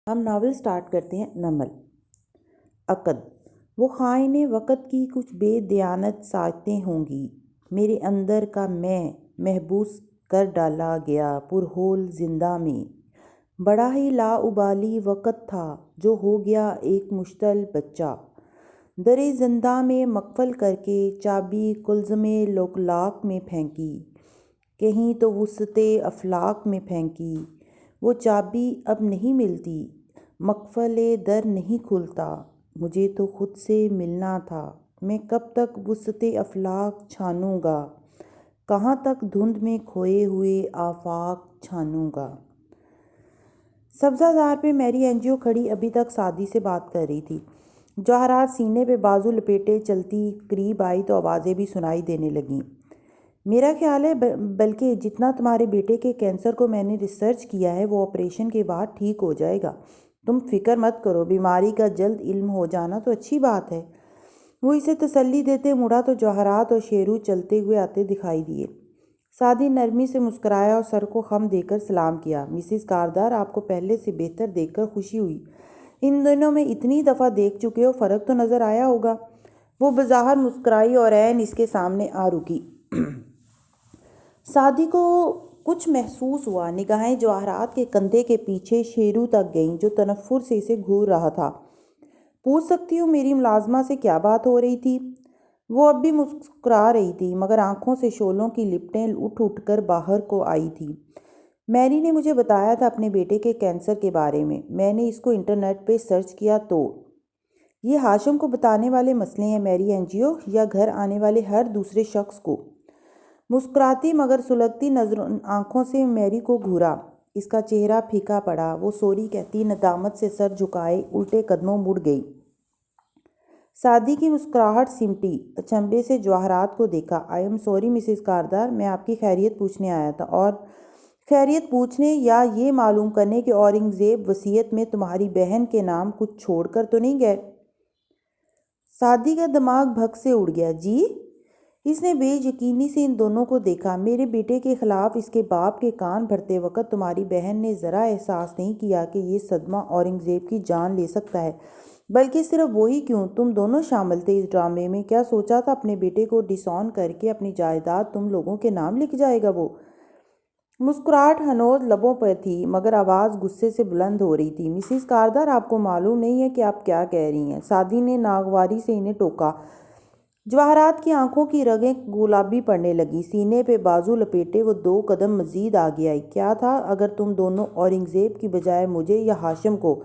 ہم novel start کرتے ہیں۔ نمل عقد وہ خائن وقت کی کچھ بے دیانت ساعتیں ہوں گی۔ میرے اندر کا میں محبوس کر ڈالا گیا پرہول زندہ میں۔ بڑا ہی لاابالی وقت تھا جو ہو گیا ایک مشتعل بچہ۔ درِ زندہ میں مقفل کر کے چابی کلزمِ لوکلاک میں پھینکی، کہیں تو وسطِ افلاک میں پھینکی۔ وہ چابی اب نہیں ملتی، مقفلِ در نہیں کھلتا۔ مجھے تو خود سے ملنا تھا، میں کب تک وسطِ افلاک چھانوں گا، کہاں تک دھند میں کھوئے ہوئے آفاق چھانوں گا۔ سبزہ زار پہ میری انجیو کھڑی ابھی تک سعدی سے بات کر رہی تھی۔ جواہرات سینے پہ بازو لپیٹے چلتی قریب آئی تو آوازیں بھی سنائی دینے لگیں۔ میرا خیال ہے بلکہ جتنا تمہارے بیٹے کے کینسر کو میں نے ریسرچ کیا ہے وہ آپریشن کے بعد ٹھیک ہو جائے گا۔ تم فکر مت کرو، بیماری کا جلد علم ہو جانا تو اچھی بات ہے۔ وہ اسے تسلی دیتے مڑا تو جواہرات اور شیرو چلتے ہوئے آتے دکھائی دیے۔ سعدی نرمی سے مسکرایا اور سر کو خم دے کر سلام کیا۔ مسز کاردار، آپ کو پہلے سے بہتر دیکھ کر خوشی ہوئی۔ ان دنوں میں اتنی دفعہ دیکھ چکے ہو، فرق تو نظر آیا ہوگا۔ وہ بظاہر مسکرائی اور عین اس کے سامنے آ رکی۔ سعدی کو کچھ محسوس ہوا۔ نگاہیں جواہرات کے کندھے کے پیچھے شیرو تک گئیں جو تنفر سے اسے گھور رہا تھا۔ پوچھ سکتی ہوں میری ملازمہ سے کیا بات ہو رہی تھی؟ وہ اب بھی مسکرا رہی تھی مگر آنکھوں سے شعلوں کی لپٹیں اٹھ کر باہر کو آئی تھی۔ میری نے مجھے بتایا تھا اپنے بیٹے کے کینسر کے بارے میں۔ میں نے اس کو انٹرنیٹ پہ سرچ کیا تو یہ ہاشم کو بتانے والے مسئلے ہیں میری انجیو، یا گھر آنے والے ہر دوسرے شخص کو؟ مسکراتی مگر سلگتی آنکھوں سے میری کو گھورا۔ اس کا چہرہ پھیکا پڑا۔ وہ سوری کہتی ندامت سے سر جھکائے الٹے قدموں مڑ گئی۔ سعدی کی مسکراہٹ سمٹی۔ اچنبھے سے جواہرات کو دیکھا۔ I am sorry Mrs Kardar, میں آپ کی خیریت پوچھنے آیا تھا۔ اور خیریت پوچھنے یا یہ معلوم کرنے کہ اورنگزیب وصیت میں تمہاری بہن کے نام کچھ چھوڑ کر تو نہیں گئے؟ سعدی کا دماغ بھگ سے اڑ گیا۔ جی؟ اس نے بے یقینی سے ان دونوں کو دیکھا۔ میرے بیٹے کے خلاف اس کے باپ کے کان بھرتے وقت تمہاری بہن نے ذرا احساس نہیں کیا کہ یہ صدمہ اورنگزیب کی جان لے سکتا ہے، بلکہ صرف وہی کیوں تم دونوں شامل تھے اس ڈرامے میں۔ کیا سوچا تھا اپنے بیٹے کو ڈس آن کر کے اپنی جائیداد تم لوگوں کے نام لکھ جائے گا وہ؟ مسکراہٹ ہنوز لبوں پر تھی مگر آواز غصے سے بلند ہو رہی تھی۔ مسز کاردار، آپ کو معلوم نہیں ہے کہ آپ کیا کہہ رہی ہیں؟ سعدی نے ناگواری سے انہیں ٹوکا۔ جواہرات کی آنکھوں کی رگیں گلابی پڑنے لگیں۔ سینے پہ بازو لپیٹے وہ 2 قدم مزید آگے آئی۔ کیا تھا اگر تم دونوں اورنگزیب کی بجائے مجھے یا ہاشم کو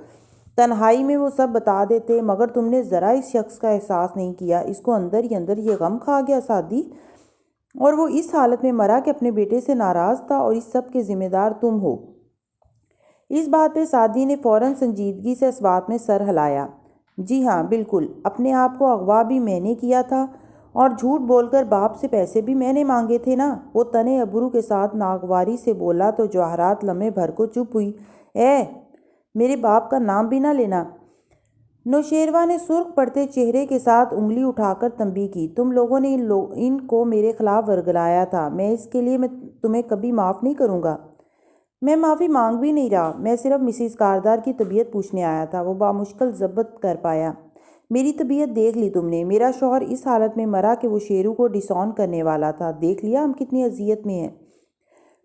تنہائی میں وہ سب بتا دیتے؟ مگر تم نے ذرا اس شخص کا احساس نہیں کیا۔ اس کو اندر ہی اندر یہ غم کھا گیا سعدی، اور وہ اس حالت میں مرا کہ اپنے بیٹے سے ناراض تھا، اور اس سب کے ذمہ دار تم ہو۔ اس بات پہ سعدی نے فوراً سنجیدگی سے اس بات میں سر ہلایا۔ جی ہاں بالکل، اپنے آپ کو اغوا بھی میں نے کیا تھا اور جھوٹ بول کر باپ سے پیسے بھی میں نے مانگے تھے نا۔ وہ تنے ابرو کے ساتھ ناگواری سے بولا تو جواہرات لمحے بھر کو چپ ہوئی۔ میرے باپ کا نام بھی نہ لینا۔ نوشیروہ نے سرخ پڑتے چہرے کے ساتھ انگلی اٹھا کر تنبیہ کی۔ تم لوگوں نے ان کو میرے خلاف ورگلایا تھا، میں اس کے لیے تمہیں کبھی معاف نہیں کروں گا۔ میں معافی مانگ بھی نہیں رہا، میں صرف مسز کاردار کی طبیعت پوچھنے آیا تھا۔ وہ بامشکل ضبط کر پایا۔ میری طبیعت دیکھ لی تم نے؟ میرا شوہر اس حالت میں مرا کہ وہ شیرو کو ڈس آن کرنے والا تھا۔ دیکھ لیا ہم کتنی اذیت میں ہیں۔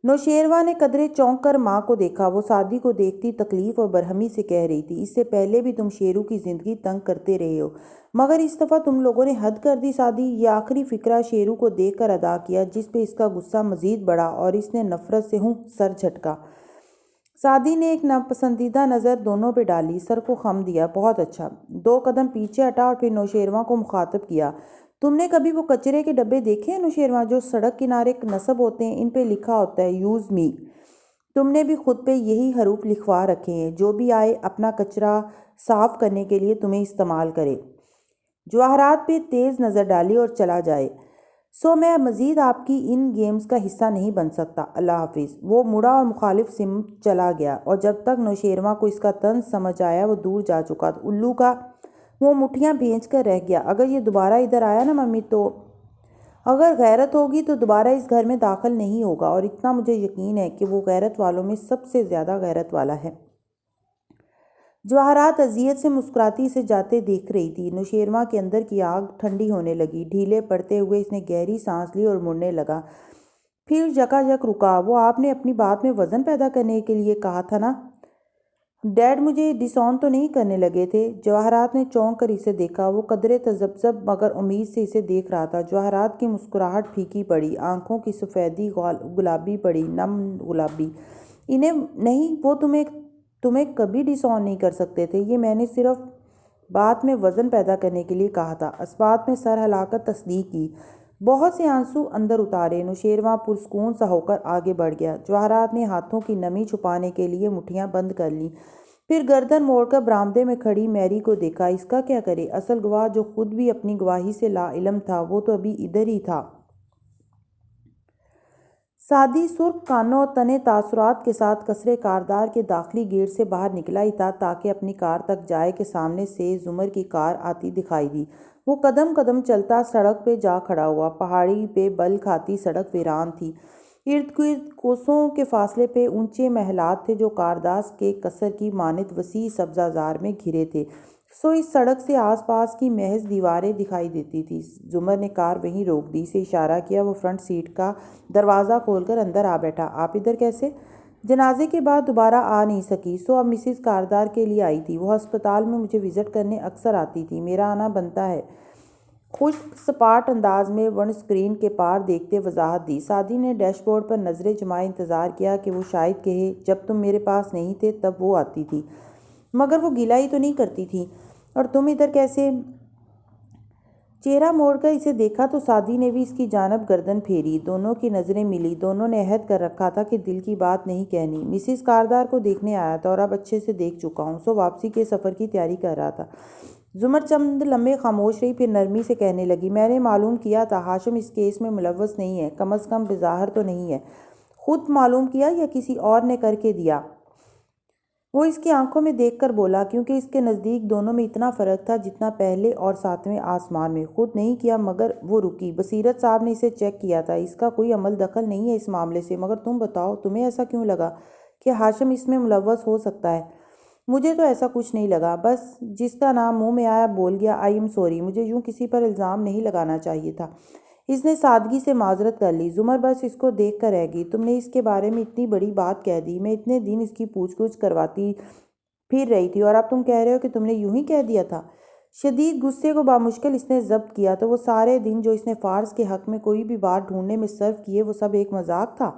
نوشیروہ نے قدرے چونک کر ماں کو دیکھا۔ وہ سعدی کو دیکھتی تکلیف اور برہمی سے کہہ رہی تھی، اس سے پہلے بھی تم شیرو کی زندگی تنگ کرتے رہے ہو، مگر اس دفعہ تم لوگوں نے حد کر دی سعدی۔ یہ آخری فقرہ شیرو کو دیکھ کر ادا کیا جس پہ اس کا غصہ مزید بڑھا اور اس نے نفرت سے سر جھٹکا۔ سعدی نے ایک ناپسندیدہ نظر دونوں پہ ڈالی، سر کو خم دیا۔ بہت اچھا۔ 2 قدم پیچھے ہٹا اور پھر نوشیروہ کو مخاطب کیا۔ تم نے کبھی وہ کچرے کے ڈبے دیکھے ہیں نوشیروہ، جو سڑک کنارے نصب ہوتے ہیں؟ ان پہ لکھا ہوتا ہے یوز می۔ تم نے بھی خود پہ یہی حروف لکھوا رکھے ہیں، جو بھی آئے اپنا کچرا صاف کرنے کے لیے تمہیں استعمال کرے۔ جواہرات پہ تیز نظر ڈالی اور چلا جائے۔ سو میں اب مزید آپ کی ان گیمز کا حصہ نہیں بن سکتا، اللہ حافظ۔ وہ مڑا اور مخالف سمت چلا گیا، اور جب تک نوشیروہ کو اس کا طنز سمجھ آیا وہ دور جا چکا تھا۔ الو کا وہ مٹھیاں بھینچ کر رہ گیا۔ اگر یہ دوبارہ ادھر آیا نا ممی، تو اگر غیرت ہوگی تو دوبارہ اس گھر میں داخل نہیں ہوگا، اور اتنا مجھے یقین ہے کہ وہ غیرت والوں میں سب سے زیادہ غیرت والا ہے۔ جواہرات اذیت سے مسکراتی سے جاتے دیکھ رہی تھی۔ نوشیروان کے اندر کی آگ ٹھنڈی ہونے لگی۔ ڈھیلے پڑتے ہوئے اس نے گہری سانس لی اور مڑنے لگا۔ پھر جکا جک رکا۔ وہ آپ نے اپنی بات میں وزن پیدا کرنے کے لیے کہا تھا نا؟ ڈیڈ مجھے ڈس آن تو نہیں کرنے لگے تھے؟ جواہرات نے چونک کر اسے دیکھا۔ وہ قدرے تذبذب مگر امید سے اسے دیکھ رہا تھا۔ جواہرات کی مسکراہٹ پھیکی پڑی، آنکھوں کی سفیدی گلابی پڑی، نم گلابی۔ انہیں نہیں، وہ تمہیں کبھی ڈس آن نہیں کر سکتے تھے۔ یہ میں نے صرف بات میں وزن پیدا کرنے کے لیے کہا تھا۔ اسبات نے سر ہلا کر تصدیق کی۔ بہت سے آنسو اندر اتارے۔ نوشیروان پرسکون سا ہو کر آگے بڑھ گیا۔ جواہرات نے ہاتھوں کی نمی چھپانے کے لیے مٹھیاں بند کر لیں۔ پھر گردن موڑ کر برآمدے میں کھڑی میری کو دیکھا۔ اس کا کیا کرے؟ اصل گواہ جو خود بھی اپنی گواہی سے لا علم تھا، وہ تو ابھی ادھر ہی تھا۔ سعدی سرخ کانوں اور تنے تاثرات کے ساتھ قصرِ کاردار کے داخلی گیٹ سے باہر نکلا ہی تھا تاکہ اپنی کار تک جائے کہ سامنے سے زمر کی کار آتی دکھائی دی۔ وہ قدم قدم چلتا سڑک پہ جا کھڑا ہوا۔ پہاڑی پہ بل کھاتی سڑک ویران تھی۔ ارد گرد کوسوں کے فاصلے پہ اونچے محلات تھے جو کارداس کے قصر کی مانند وسیع سبزہ زار میں گھرے تھے، سو اس سڑک سے آس پاس کی محض دیواریں دکھائی دیتی تھیں۔ زمر نے کار وہیں روک دی، اسے اشارہ کیا۔ وہ فرنٹ سیٹ کا دروازہ کھول کر اندر آ بیٹھا۔ آپ ادھر کیسے؟ جنازے کے بعد دوبارہ آ نہیں سکی، سو اب مسز کاردار کے لیے آئی تھی۔ وہ ہسپتال میں مجھے وزٹ کرنے اکثر آتی تھی۔ میرا آنا بنتا ہے، خشک سپاٹ انداز میں ونڈ سکرین کے پار دیکھتے وضاحت دی۔ سعدی نے ڈیش بورڈ پر نظریں جمائے انتظار کیا کہ وہ شاید کہے، جب تم میرے پاس نہیں تھے تب وہ آتی تھی، مگر وہ گلہ ہی تو نہیں کرتی تھی۔ اور تم ادھر کیسے؟ چہرہ موڑ کر اسے دیکھا تو سعدی نے بھی اس کی جانب گردن پھیری۔ دونوں کی نظریں ملی۔ دونوں نے عہد کر رکھا تھا کہ دل کی بات نہیں کہنی۔ مسز کاردار کو دیکھنے آیا تھا اور اب اچھے سے دیکھ چکا ہوں، سو واپسی کے سفر کی تیاری کر رہا تھا۔ زمر چند لمحے خاموش رہی، پھر نرمی سے کہنے لگی، میں نے معلوم کیا تھا ہاشم اس کیس میں ملوث نہیں ہے، کم از کم بظاہر تو نہیں ہے۔ خود معلوم کیا یا کسی اور نے کر کے دیا؟ وہ اس کی آنکھوں میں دیکھ کر بولا، کیونکہ اس کے نزدیک دونوں میں اتنا فرق تھا جتنا پہلے اور ساتویں آسمان میں۔ خود نہیں کیا، مگر وہ رکی۔ بصیرت صاحب نے اسے چیک کیا تھا، اس کا کوئی عمل دخل نہیں ہے اس معاملے سے، مگر تم بتاؤ، تمہیں ایسا کیوں لگا کہ ہاشم اس میں ملوث ہو سکتا ہے؟ مجھے تو ایسا کچھ نہیں لگا، بس جس کا نام منہ میں آیا بول گیا۔ آئی ایم سوری، مجھے یوں کسی پر الزام نہیں لگانا چاہیے تھا۔ اس نے سادگی سے معذرت کر لی۔ زمر بس اس کو دیکھ کر رہ گئی۔ تم نے اس کے بارے میں اتنی بڑی بات کہہ دی، میں اتنے دن اس کی پوچھ گچھ کرواتی پھر رہی تھی، اور اب تم کہہ رہے ہو کہ تم نے یوں ہی کہہ دیا تھا؟ شدید غصے کو بامشکل اس نے ضبط کیا تو وہ سارے دن جو اس نے فارس کے حق میں کوئی بھی بات ڈھونڈنے میں صرف کیے، وہ سب ایک مذاق تھا؟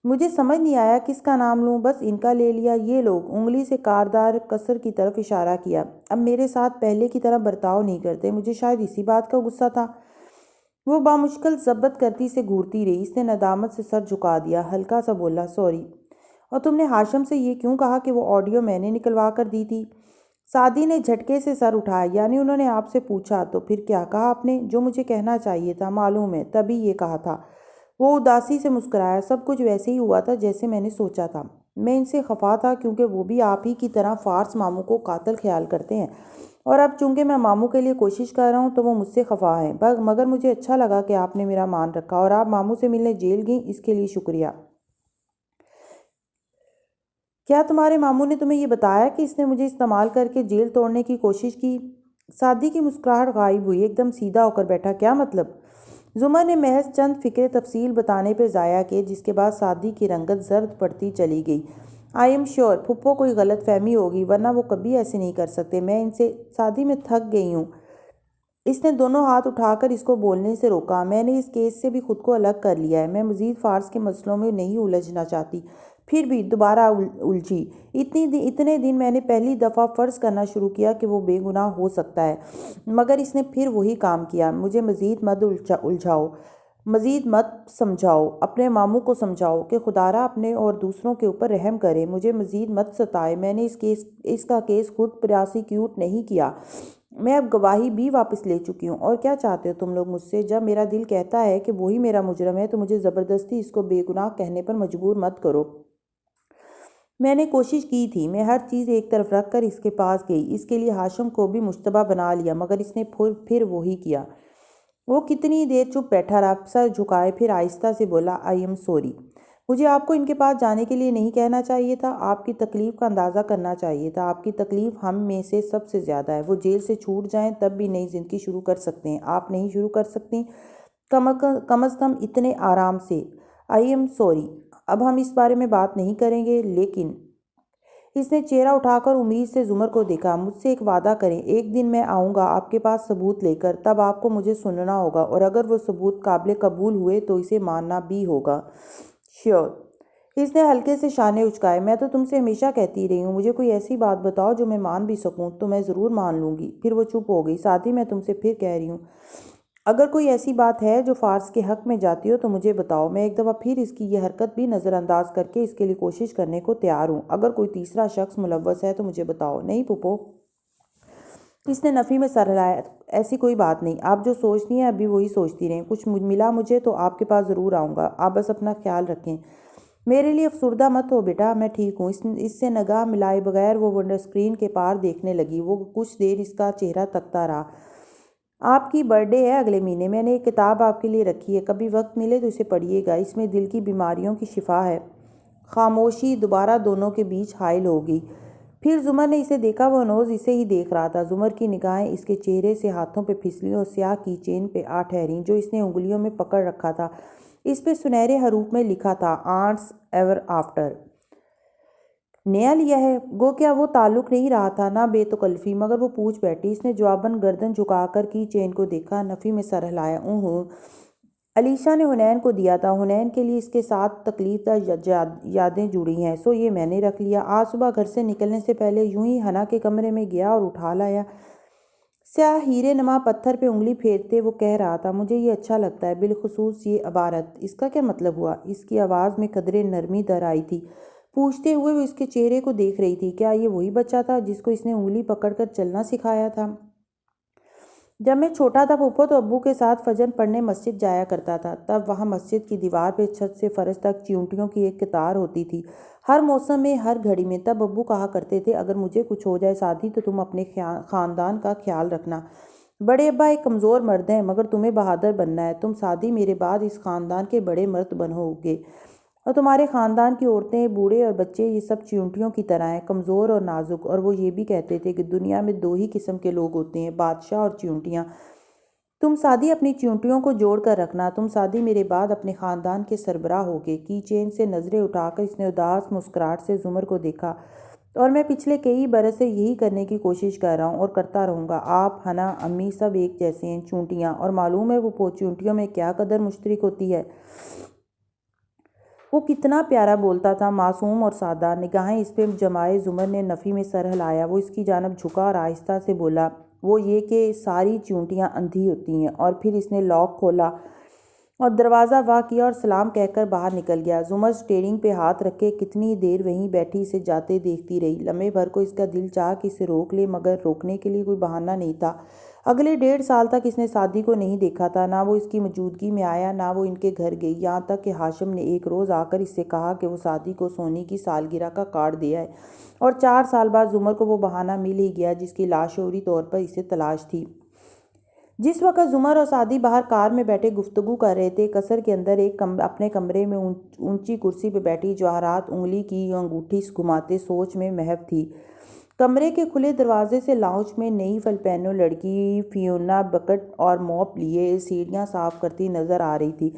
مجھے سمجھ نہیں آیا کس کا نام لوں، بس ان کا لے لیا۔ یہ لوگ انگلی سے کاردار قصر کی طرف اشارہ کیا، اب میرے ساتھ پہلے کی طرح برتاؤ نہیں کرتے، مجھے شاید اسی بات کا غصہ تھا۔ وہ بامشکل ضبط کرتی سے گھورتی رہی۔ اس نے ندامت سے سر جھکا دیا، ہلکا سا بولا، سوری۔ اور تم نے ہاشم سے یہ کیوں کہا کہ وہ آڈیو میں نے نکلوا کر دی تھی؟ سعدی نے جھٹکے سے سر اٹھایا، یعنی انہوں نے آپ سے پوچھا تو پھر کیا کہا آپ نے؟ جو مجھے کہنا چاہیے تھا، معلوم ہے، تبھی یہ کہا تھا۔ وہ اداسی سے مسکرایا، سب کچھ ویسے ہی ہوا تھا جیسے میں نے سوچا تھا۔ میں ان سے خفا تھا کیونکہ وہ بھی آپ ہی کی طرح فارس ماموں کو قاتل خیال کرتے ہیں، اور اب چونکہ میں ماموں کے لیے کوشش کر رہا ہوں تو وہ مجھ سے خفا ہیں، مگر مجھے اچھا لگا کہ آپ نے میرا مان رکھا اور آپ ماموں سے ملنے جیل گئیں، اس کے لیے شکریہ۔ کیا تمہارے ماموں نے تمہیں یہ بتایا کہ اس نے مجھے استعمال کر کے جیل توڑنے کی کوشش کی؟ سعدی کی مسکراہٹ غائب ہوئی، ایک دم سیدھا ہو کر بیٹھا۔ کیا مطلب؟ زمر نے محض چند فکرے تفصیل بتانے پہ ضائع کیے، جس کے بعد سعدی کی رنگت زرد پڑتی چلی گئی۔ آئی ایم شیور پھپھو کوئی غلط فہمی ہوگی، ورنہ وہ کبھی ایسے نہیں کر سکتے۔ میں ان سے سعدی میں تھک گئی ہوں۔ اس نے دونوں ہاتھ اٹھا کر اس کو بولنے سے روکا۔ میں نے اس کیس سے بھی خود کو الگ کر لیا ہے، میں مزید فارس کے مسئلوں میں نہیں الجھنا چاہتی۔ پھر بھی دوبارہ الجھی۔ اتنے دن میں نے پہلی دفعہ فرض کرنا شروع کیا کہ وہ بے گناہ ہو سکتا ہے، مگر اس نے پھر وہی کام کیا۔ مجھے مزید مت الجھاؤ، مزید مت سمجھاؤ، اپنے ماموں کو سمجھاؤ کہ خدارا اپنے اور دوسروں کے اوپر رحم کرے، مجھے مزید مت ستائے۔ میں نے اس کا کیس خود پراسیکیوٹ نہیں کیا، میں اب گواہی بھی واپس لے چکی ہوں۔ اور کیا چاہتے ہو تم لوگ مجھ سے؟ جب میرا دل کہتا ہے کہ وہی میرا مجرم ہے تو مجھے زبردستی اس کو بے گناہ کہنے پر مجبور مت کرو۔ میں نے کوشش کی تھی، میں ہر چیز ایک طرف رکھ کر اس کے پاس گئی، اس کے لیے ہاشم کو بھی مشتبہ بنا لیا، مگر اس نے پھر وہی کیا۔ وہ کتنی دیر چپ بیٹھا رہا، سر جھکائے، پھر آہستہ سے بولا، آئی ایم سوری۔ مجھے آپ کو ان کے پاس جانے کے لیے نہیں کہنا چاہیے تھا، آپ کی تکلیف کا اندازہ کرنا چاہیے تھا۔ آپ کی تکلیف ہم میں سے سب سے زیادہ ہے۔ وہ جیل سے چھوٹ جائیں تب بھی نئی زندگی شروع کر سکتے ہیں، آپ نہیں شروع کر سکتی، کم از کم اتنے آرام سے۔ آئی ایم سوری، اب ہم اس بارے میں بات نہیں کریں گے، لیکن اس نے چہرہ اٹھا کر امید سے زمر کو دیکھا۔ مجھ سے ایک وعدہ کریں، ایک دن میں آؤں گا آپ کے پاس ثبوت لے کر، تب آپ کو مجھے سننا ہوگا، اور اگر وہ ثبوت قابل قبول ہوئے تو اسے ماننا بھی ہوگا۔ شیور۔ اس نے ہلکے سے شانے اچکائے۔ میں تو تم سے ہمیشہ کہتی رہی ہوں، مجھے کوئی ایسی بات بتاؤ جو میں مان بھی سکوں، تو میں ضرور مان لوں گی۔ پھر وہ چپ ہو گئی۔ ساتھ ہی میں تم سے پھر کہہ رہی ہوں، اگر کوئی ایسی بات ہے جو فارس کے حق میں جاتی ہو تو مجھے بتاؤ، میں ایک دفعہ پھر اس کی یہ حرکت بھی نظر انداز کر کے اس کے لیے کوشش کرنے کو تیار ہوں۔ اگر کوئی تیسرا شخص ملوث ہے تو مجھے بتاؤ۔ نہیں پھپھو، اس نے نفی میں سر ہلایا، ایسی کوئی بات نہیں، آپ جو سوچتی ہیں ابھی وہی سوچتی رہیں۔ کچھ ملا مجھے تو آپ کے پاس ضرور آؤں گا، آپ بس اپنا خیال رکھیں۔ میرے لیے افسردہ مت ہو بیٹا، میں ٹھیک ہوں۔ اس سے نگاہ ملائے بغیر وہ ونڈو اسکرین کے پار دیکھنے لگی۔ وہ کچھ دیر اس کا چہرہ تکتا رہا۔ آپ کی برتھ ڈے ہے اگلے مہینے، میں نے ایک کتاب آپ کے لیے رکھی ہے، کبھی وقت ملے تو اسے پڑھیے گا، اس میں دل کی بیماریوں کی شفا ہے۔ خاموشی دوبارہ دونوں کے بیچ حائل ہو گئی۔ پھر زمر نے اسے دیکھا، وہ ہنوز اسے ہی دیکھ رہا تھا۔ زمر کی نگاہیں اس کے چہرے سے ہاتھوں پہ پھسلیں اور سیاہ کی چین پہ آ ٹھہریں جو اس نے انگلیوں میں پکڑ رکھا تھا۔ اس پہ سنہرے حروف میں لکھا تھا، آنٹس ایور آفٹر۔ نیا لیا ہے؟ گو کیا وہ تعلق نہیں رہا تھا، نہ بے تکلفی، مگر وہ پوچھ بیٹھی۔ اس نے جواباً گردن جھکا کر کی چین کو دیکھا، نفی میں سر ہلایا۔ علیشا نے حنین کو دیا تھا، حنین کے لیے اس کے ساتھ تکلیف دہ یادیں جڑی ہیں، سو یہ میں نے رکھ لیا۔ آج صبح گھر سے نکلنے سے پہلے یوں ہی حنا کے کمرے میں گیا اور اٹھا لایا۔ سیاہ ہیرے نما پتھر پہ انگلی پھیرتے وہ کہہ رہا تھا، مجھے یہ اچھا لگتا ہے، بالخصوص یہ عبارت۔ اس کا کیا مطلب ہوا؟ اس کی آواز میں قدرے نرمی در آئی تھی۔ پوچھتے ہوئے وہ اس کے چہرے کو دیکھ رہی تھی۔ کیا یہ وہی بچہ تھا جس کو اس نے انگلی پکڑ کر چلنا سکھایا تھا؟ جب میں چھوٹا تھا پھپھو تو ابو کے ساتھ فجر پڑھنے مسجد جایا کرتا تھا، تب وہاں مسجد کی دیوار پہ چھت سے فرش تک چیونٹیوں کی ایک قطار ہوتی تھی، ہر موسم میں، ہر گھڑی میں۔ تب ابو کہا کرتے تھے، اگر مجھے کچھ ہو جائے سادی تو تم اپنے خاندان کا خیال رکھنا۔ بڑے ابا ایک کمزور مرد ہیں، مگر تمہیں بہادر بننا ہے، تم سادی میرے بعد اس خاندان کے بڑے مرد بنو گے، اور تمہارے خاندان کی عورتیں، بوڑھے اور بچے یہ سب چیونٹیوں کی طرح ہیں، کمزور اور نازک۔ اور وہ یہ بھی کہتے تھے کہ دنیا میں دو ہی قسم کے لوگ ہوتے ہیں، بادشاہ اور چیونٹیاں۔ تم سادی اپنی چیونٹیوں کو جوڑ کر رکھنا، تم سادی میرے بعد اپنے خاندان کے سربراہ ہوگے۔ کی چین سے نظریں اٹھا کر اس نے اداس مسکراہٹ سے زمر کو دیکھا، اور میں پچھلے کئی برس سے یہی کرنے کی کوشش کر رہا ہوں اور کرتا رہوں گا۔ آپ، حنا، امی سب ایک جیسے ہیں، چیونٹیاں، اور معلوم ہے وہ چیونٹیوں میں کیا قدر مشترک ہوتی ہے۔ وہ کتنا پیارا بولتا تھا، معصوم اور سادہ۔ نگاہیں اس پہ جمائے زمر نے نفی میں سر ہلایا۔ وہ اس کی جانب جھکا اور آہستہ سے بولا، وہ یہ کہ ساری چیونٹیاں اندھی ہوتی ہیں۔ اور پھر اس نے لاک کھولا اور دروازہ وا کیا اور سلام کہہ کر باہر نکل گیا۔ زمر اسٹیئرنگ پہ ہاتھ رکھے کتنی دیر وہیں بیٹھی اسے جاتے دیکھتی رہی۔ لمحے بھر کو اس کا دل چاہا کہ اسے روک لے، مگر روکنے کے لیے کوئی بہانہ نہیں تھا۔ اگلے 1.5 سال تک اس نے سادی کو نہیں دیکھا تھا، نہ وہ اس کی موجودگی میں آیا، نہ وہ ان کے گھر گئی، یہاں تک کہ ہاشم نے ایک روز آ کر اس سے کہا کہ وہ سادی کو سونی کی سالگرہ کا کارڈ دے آئے، اور 4 سال بعد زمر کو وہ بہانہ مل ہی گیا جس کی لاشعوری طور پر اسے تلاش تھی۔ جس وقت زمر اور سادی باہر کار میں بیٹھے گفتگو کر رہے تھے، قصر کے اندر اپنے کمرے میں اونچی کرسی پہ بیٹھی جواہرات انگلی کی انگوٹھی گھماتے سوچ میں محو تھی۔ کمرے کے کھلے دروازے سے لاؤنج میں نئی فلپینو لڑکی فیونا بکٹ اور موپ لیے سیڑھیاں صاف کرتی نظر آ رہی تھی۔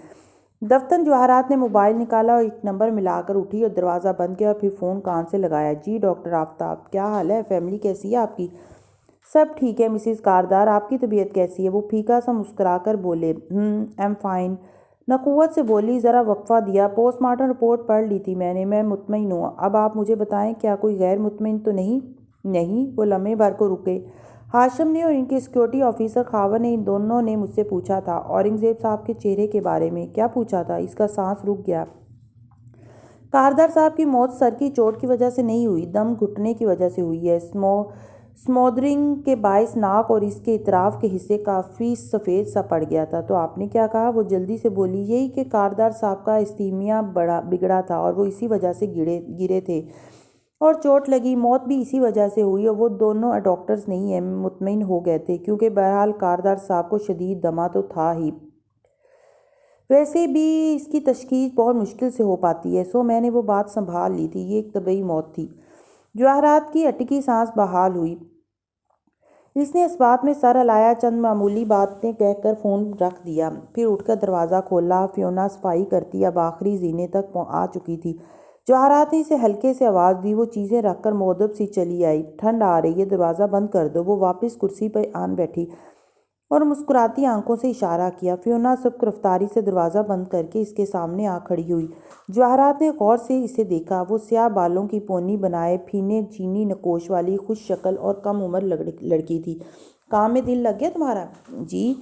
دفتر جواہرات نے موبائل نکالا اور ایک نمبر ملا کر اٹھی اور دروازہ بند کیا، اور پھر فون کان سے لگایا۔ جی ڈاکٹر آفتاب، کیا حال ہے؟ فیملی کیسی ہے آپ کی؟ سب ٹھیک ہے مسز کاردار، آپ کی طبیعت کیسی ہے؟ وہ پھیکا سا مسکرا کر بولے، ایم فائن۔ نخوت سے بولی، ذرا وقفہ دیا، پوسٹ مارٹم رپورٹ پڑھ لی تھی میں مطمئن ہوں۔ اب آپ مجھے بتائیں، کیا کوئی غیر مطمئن تو نہیں؟ نہیں۔ وہ لمحے بھر کو رکے۔ ہاشم نے اور ان کے سیکورٹی آفیسر خاور نے، ان دونوں نے مجھ سے پوچھا تھا۔ اورنگزیب صاحب کے چہرے کے بارے میں کیا پوچھا تھا؟ اس کا سانس رک گیا۔ کاردار صاحب کی موت سر کی چوٹ کی وجہ سے نہیں ہوئی، دم گھٹنے کی وجہ سے ہوئی ہے۔ سمودرنگ کے باعث ناک اور اس کے اطراف کے حصے کافی سفید سا پڑ گیا تھا۔ تو آپ نے کیا کہا؟ وہ جلدی سے بولی، یہی کہ کاردار صاحب کا استیمیا بگڑا تھا اور وہ اسی وجہ سے گرے تھے اور چوٹ لگی، موت بھی اسی وجہ سے ہوئی، اور وہ دونوں ڈاکٹرز نہیں ہیں، مطمئن ہو گئے تھے، کیونکہ بہرحال کاردار صاحب کو شدید دمہ تو تھا ہی۔ ویسے بھی اس کی تشخیص بہت مشکل سے ہو پاتی ہے، سو میں نے وہ بات سنبھال لی تھی، یہ ایک طبعی موت تھی۔ جواہرات کی اٹکی سانس بحال ہوئی۔ اس نے اس بات میں سر ہلایا، چند معمولی باتیں کہہ کر فون رکھ دیا، پھر اٹھ کر دروازہ کھولا۔ فیونا صفائی کرتی اب آخری زینے تک آ چکی تھی۔ جواہرات نے اسے ہلکے سے آواز دی، وہ چیزیں رکھ کر مؤدب سی چلی آئی۔ ٹھنڈ آ رہی ہے، دروازہ بند کر دو۔ وہ واپس کرسی پہ آن بیٹھی اور مسکراتی آنکھوں سے اشارہ کیا۔ فیونا سبک رفتاری سے دروازہ بند کر کے اس کے سامنے آ کھڑی ہوئی۔ جواہرات نے غور سے اسے دیکھا۔ وہ سیاہ بالوں کی پونی بنائے پھینے چینی نقوش والی خوش شکل اور کم عمر لڑکی تھی۔ کام میں دل لگ گیا تمہارا؟ جی،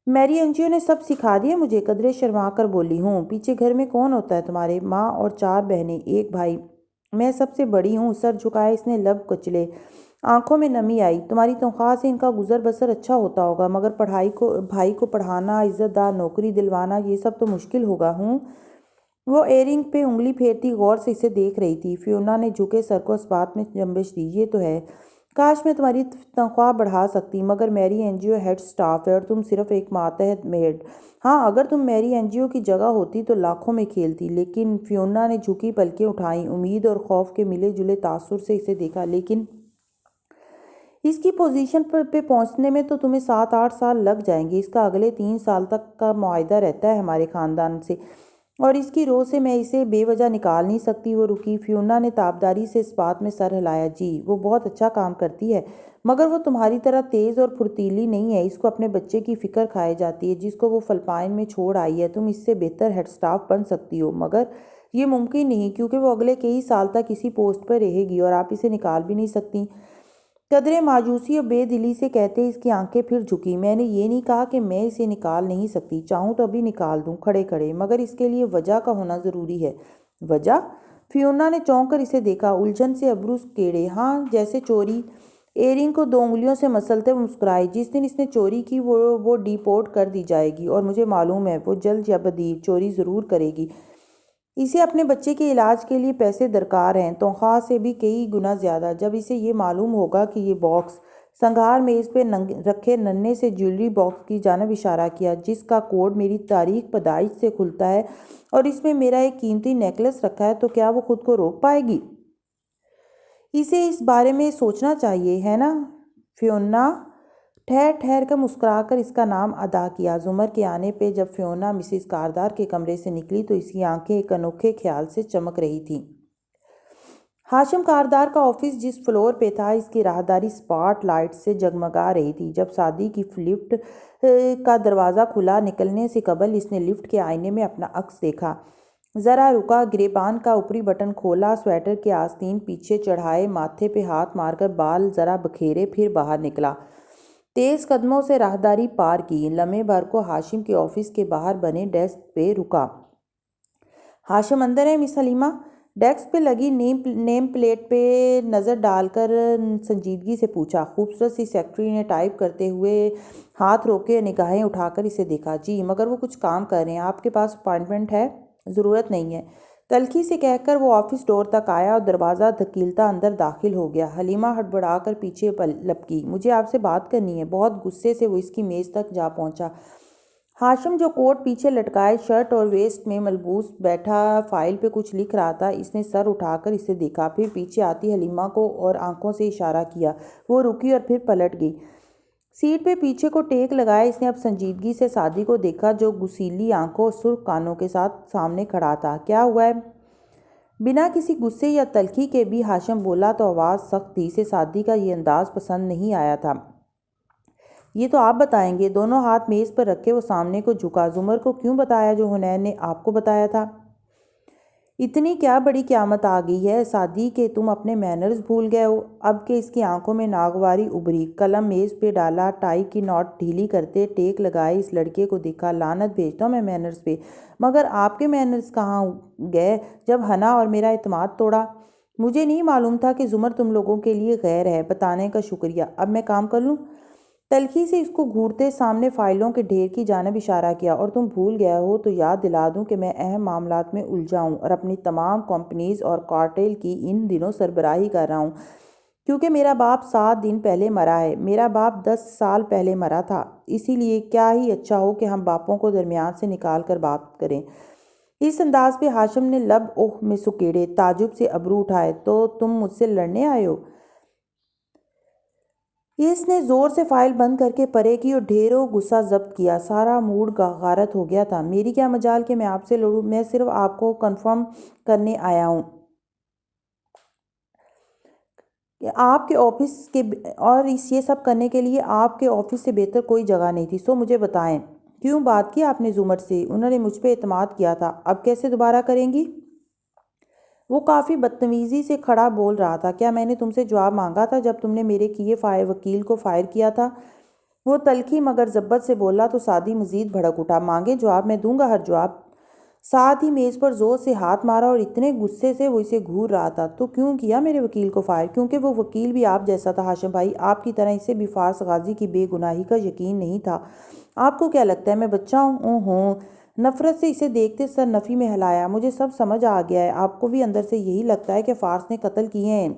میری انجیو نے سب سکھا دیا مجھے، قدرے شرما کر بولی ہوں۔ پیچھے گھر میں کون ہوتا ہے تمہارے؟ ماں اور 4 بہنیں، 1 بھائی۔ میں سب سے بڑی ہوں۔ سر جھکائے اس نے لب کچلے، آنکھوں میں نمی آئی۔ تمہاری تنخواہ سے ان کا گزر بسر اچھا ہوتا ہوگا، مگر بھائی کو پڑھانا، عزت دار نوکری دلوانا، یہ سب تو مشکل ہوگا ہوں۔ وہ ایئرنگ پہ انگلی پھیرتی غور سے اسے دیکھ رہی تھی۔ فیونا نے جھکے سر کو اس بات میں جنبش دی، یہ تو ہے، کاش میں تمہاری تنخواہ بڑھا سکتی، مگر میری این جی او ہیڈ سٹاف ہے اور تم صرف ایک ماتحت میڈ۔ ہاں، اگر تم میری این جی او کی جگہ ہوتی تو لاکھوں میں کھیلتی۔ لیکن فیونا نے جھکی پلکیں اٹھائیں، امید اور خوف کے ملے جلے تاثر سے اسے دیکھا۔ لیکن اس کی پوزیشن پہ پہنچنے میں تو تمہیں 7-8 سال لگ جائیں گے۔ اس کا اگلے 3 سال تک کا معاہدہ رہتا ہے ہمارے خاندان سے، اور اس کی رو سے میں اسے بے وجہ نکال نہیں سکتی۔ وہ رکی۔ فیونا نے تابداری سے اس بات میں سر ہلایا، جی، وہ بہت اچھا کام کرتی ہے، مگر وہ تمہاری طرح تیز اور پھرتیلی نہیں ہے۔ اس کو اپنے بچے کی فکر کھائے جاتی ہے جس کو وہ فلپائن میں چھوڑ آئی ہے۔ تم اس سے بہتر ہیڈ سٹاف بن سکتی ہو، مگر یہ ممکن نہیں، کیونکہ وہ اگلے کئی سال تک اسی پوسٹ پر رہے گی اور آپ اسے نکال بھی نہیں سکتی۔ قدرے مایوسی اور بے دلی سے کہتے اس کی آنکھیں پھر جھکی۔ میں نے یہ نہیں کہا کہ میں اسے نکال نہیں سکتی، چاہوں تو ابھی نکال دوں کھڑے کھڑے، مگر اس کے لیے وجہ کا ہونا ضروری ہے۔ وجہ؟ فیونا نے چونک کر اسے دیکھا، الجھن سے ابرو کیڑے۔ ہاں، جیسے چوری۔ ایئرنگ کو 2 انگلیوں سے مسلتے ہوئے مسکرائی، جس دن اس نے چوری کی وہ ڈیپورٹ کر دی جائے گی، اور مجھے معلوم ہے وہ جلد یا بدیر چوری ضرور کرے گی۔ اسے اپنے بچے کے علاج کے لیے پیسے درکار ہیں، تنخواہ سے بھی کئی گنا زیادہ۔ جب اسے یہ معلوم ہوگا کہ یہ باکس، سنگھار میز پہ رکھے ننھے سے جیولری باکس کی جانب اشارہ کیا، جس کا کوڈ میری تاریخ پیدائش سے کھلتا ہے، اور اس میں میرا ایک قیمتی نیکلس رکھا ہے، تو کیا وہ خود کو روک پائے گی؟ اسے اس بارے میں سوچنا چاہیے، ہے نا؟ فیونا ٹھہر کر مسکرا کر اس کا نام ادا کیا۔ زمر کے آنے پہ جب فیونا مسز کاردار کے کمرے سے نکلی تو اس کی آنکھیں ایک انوکھے خیال سے چمک رہی تھیں۔ ہاشم کاردار کا آفس جس فلور پہ تھا، اس کی راہداری اسپاٹ لائٹ سے جگمگا رہی تھی۔ جب سعدی کی لفٹ کا دروازہ کھلا، نکلنے سے قبل اس نے لفٹ کے آئینے میں اپنا عکس دیکھا، ذرا رکا، گریبان کا اوپری بٹن کھولا، سویٹر کے آستین پیچھے چڑھائے، ماتھے پہ ہاتھ مار کر بال ذرا بکھیرے، پھر باہر نکلا، تیز قدموں سے راہداری پار کی، لمحے بھر کو ہاشم کے آفس کے باہر بنے ڈیسک پہ رکا۔ ہاشم اندر ہے مس حلیمہ؟ ڈیسک پہ لگی نیم پلیٹ پہ نظر ڈال کر سنجیدگی سے پوچھا۔ خوبصورت سی سیکرٹری نے ٹائپ کرتے ہوئے ہاتھ روکے، نگاہیں اٹھا کر اسے دیکھا۔ جی، مگر وہ کچھ کام کر رہے ہیں۔ آپ کے پاس اپائنٹمنٹ ہے؟ ضرورت نہیں ہے، تلخی سے کہہ کر وہ آفس ڈور تک آیا اور دروازہ دھکیلتا اندر داخل ہو گیا۔ حلیمہ ہڑبڑا کر پیچھے لپکی، مجھے آپ سے بات کرنی ہے۔ بہت غصے سے وہ اس کی میز تک جا پہنچا۔ ہاشم جو کوٹ پیچھے لٹکائے شرٹ اور ویسٹ میں ملبوس بیٹھا فائل پہ کچھ لکھ رہا تھا، اس نے سر اٹھا کر اسے دیکھا، پھر پیچھے آتی حلیمہ کو اور آنکھوں سے اشارہ کیا۔ وہ رکی اور پھر پلٹ گئی۔ سیٹ پہ پیچھے کو ٹیک لگائے اس نے اب سنجیدگی سے سعدی کو دیکھا، جو گسیلی آنکھوں اور سرخ کانوں کے ساتھ سامنے کھڑا تھا۔ کیا ہوا ہے؟ بنا کسی غصے یا تلخی کے بھی ہاشم بولا تو آواز سخت تھی۔ اسے سعدی کا یہ انداز پسند نہیں آیا تھا۔ یہ تو آپ بتائیں گے۔ دونوں ہاتھ میز پر رکھے وہ سامنے کو جھکا۔ زمر کو کیوں بتایا جو حنین نے آپ کو بتایا تھا؟ اتنی کیا بڑی قیامت آ گئی ہے سعدی کہ تم اپنے مینرز بھول گئے ہو؟ اب کہ اس کی آنکھوں میں ناگواری ابھری، قلم میز پہ ڈالا، ٹائی کی نوٹ ڈھیلی کرتے ٹیک لگائے اس لڑکے کو دیکھا۔ لعنت بھیجتا ہوں میں مینرز پہ، مگر آپ کے مینرز کہاں گئے جب حنا اور میرا اعتماد توڑا؟ مجھے نہیں معلوم تھا کہ زمر تم لوگوں کے لیے غیر ہے، بتانے کا شکریہ۔ اب میں کام کر لوں؟ تلخی سے اس کو گھورتے سامنے فائلوں کے ڈھیر کی جانب اشارہ کیا۔ اور تم بھول گئے ہو تو یاد دلا دوں کہ میں اہم معاملات میں الجھا ہوں اور اپنی تمام کمپنیز اور کارٹیل کی ان دنوں سربراہی کر رہا ہوں، کیونکہ میرا باپ 7 دن پہلے مرا ہے۔ میرا باپ 10 سال پہلے مرا تھا، اسی لیے کیا ہی اچھا ہو کہ ہم باپوں کو درمیان سے نکال کر بات کریں۔ اس انداز پہ ہاشم نے لب اوہ میں سکیڑے، تعجب سے ابرو اٹھائے۔ تو تم مجھ سے لڑنے آئے ہو؟ اس نے زور سے فائل بند کر کے پرے کی اور ڈھیروں غصہ ضبط کیا۔ سارا موڈ غارت ہو گیا تھا۔ میری کیا مجال کہ میں آپ سے لڑوں؟ میں صرف آپ کو کنفرم کرنے آیا ہوں کہ آپ کے آفس کے اور یہ سب کرنے کے لیے آپ کے آفس سے بہتر کوئی جگہ نہیں تھی۔ سو مجھے بتائیں، کیوں بات کی آپ نے زمر سے؟ انہوں نے مجھ پہ اعتماد کیا تھا، اب کیسے دوبارہ کریں گی؟ وہ کافی بدتمیزی سے کھڑا بول رہا تھا۔ کیا میں نے تم سے جواب مانگا تھا جب تم نے میرے کیے وکیل کو فائر کیا تھا؟ وہ تلخی مگر ضبط سے بولا تو سعدی مزید بھڑک اٹھا۔ مانگے جواب، میں دوں گا ہر جواب۔ ساتھ ہی میز پر زور سے ہاتھ مارا اور اتنے غصے سے وہ اسے گھور رہا تھا۔ تو کیوں کیا میرے وکیل کو فائر؟ کیونکہ وہ وکیل بھی آپ جیسا تھا ہاشم بھائی، آپ کی طرح اسے بھی فارس غازی کی بے گناہی کا یقین نہیں تھا۔ آپ کو کیا لگتا ہے میں بچہ ہوں؟ اوہو، نفرت سے اسے دیکھتے سر نفی میں ہلایا۔ مجھے سب سمجھ آ گیا ہے، آپ کو بھی اندر سے یہی لگتا ہے کہ فارس نے قتل کیے ہیں۔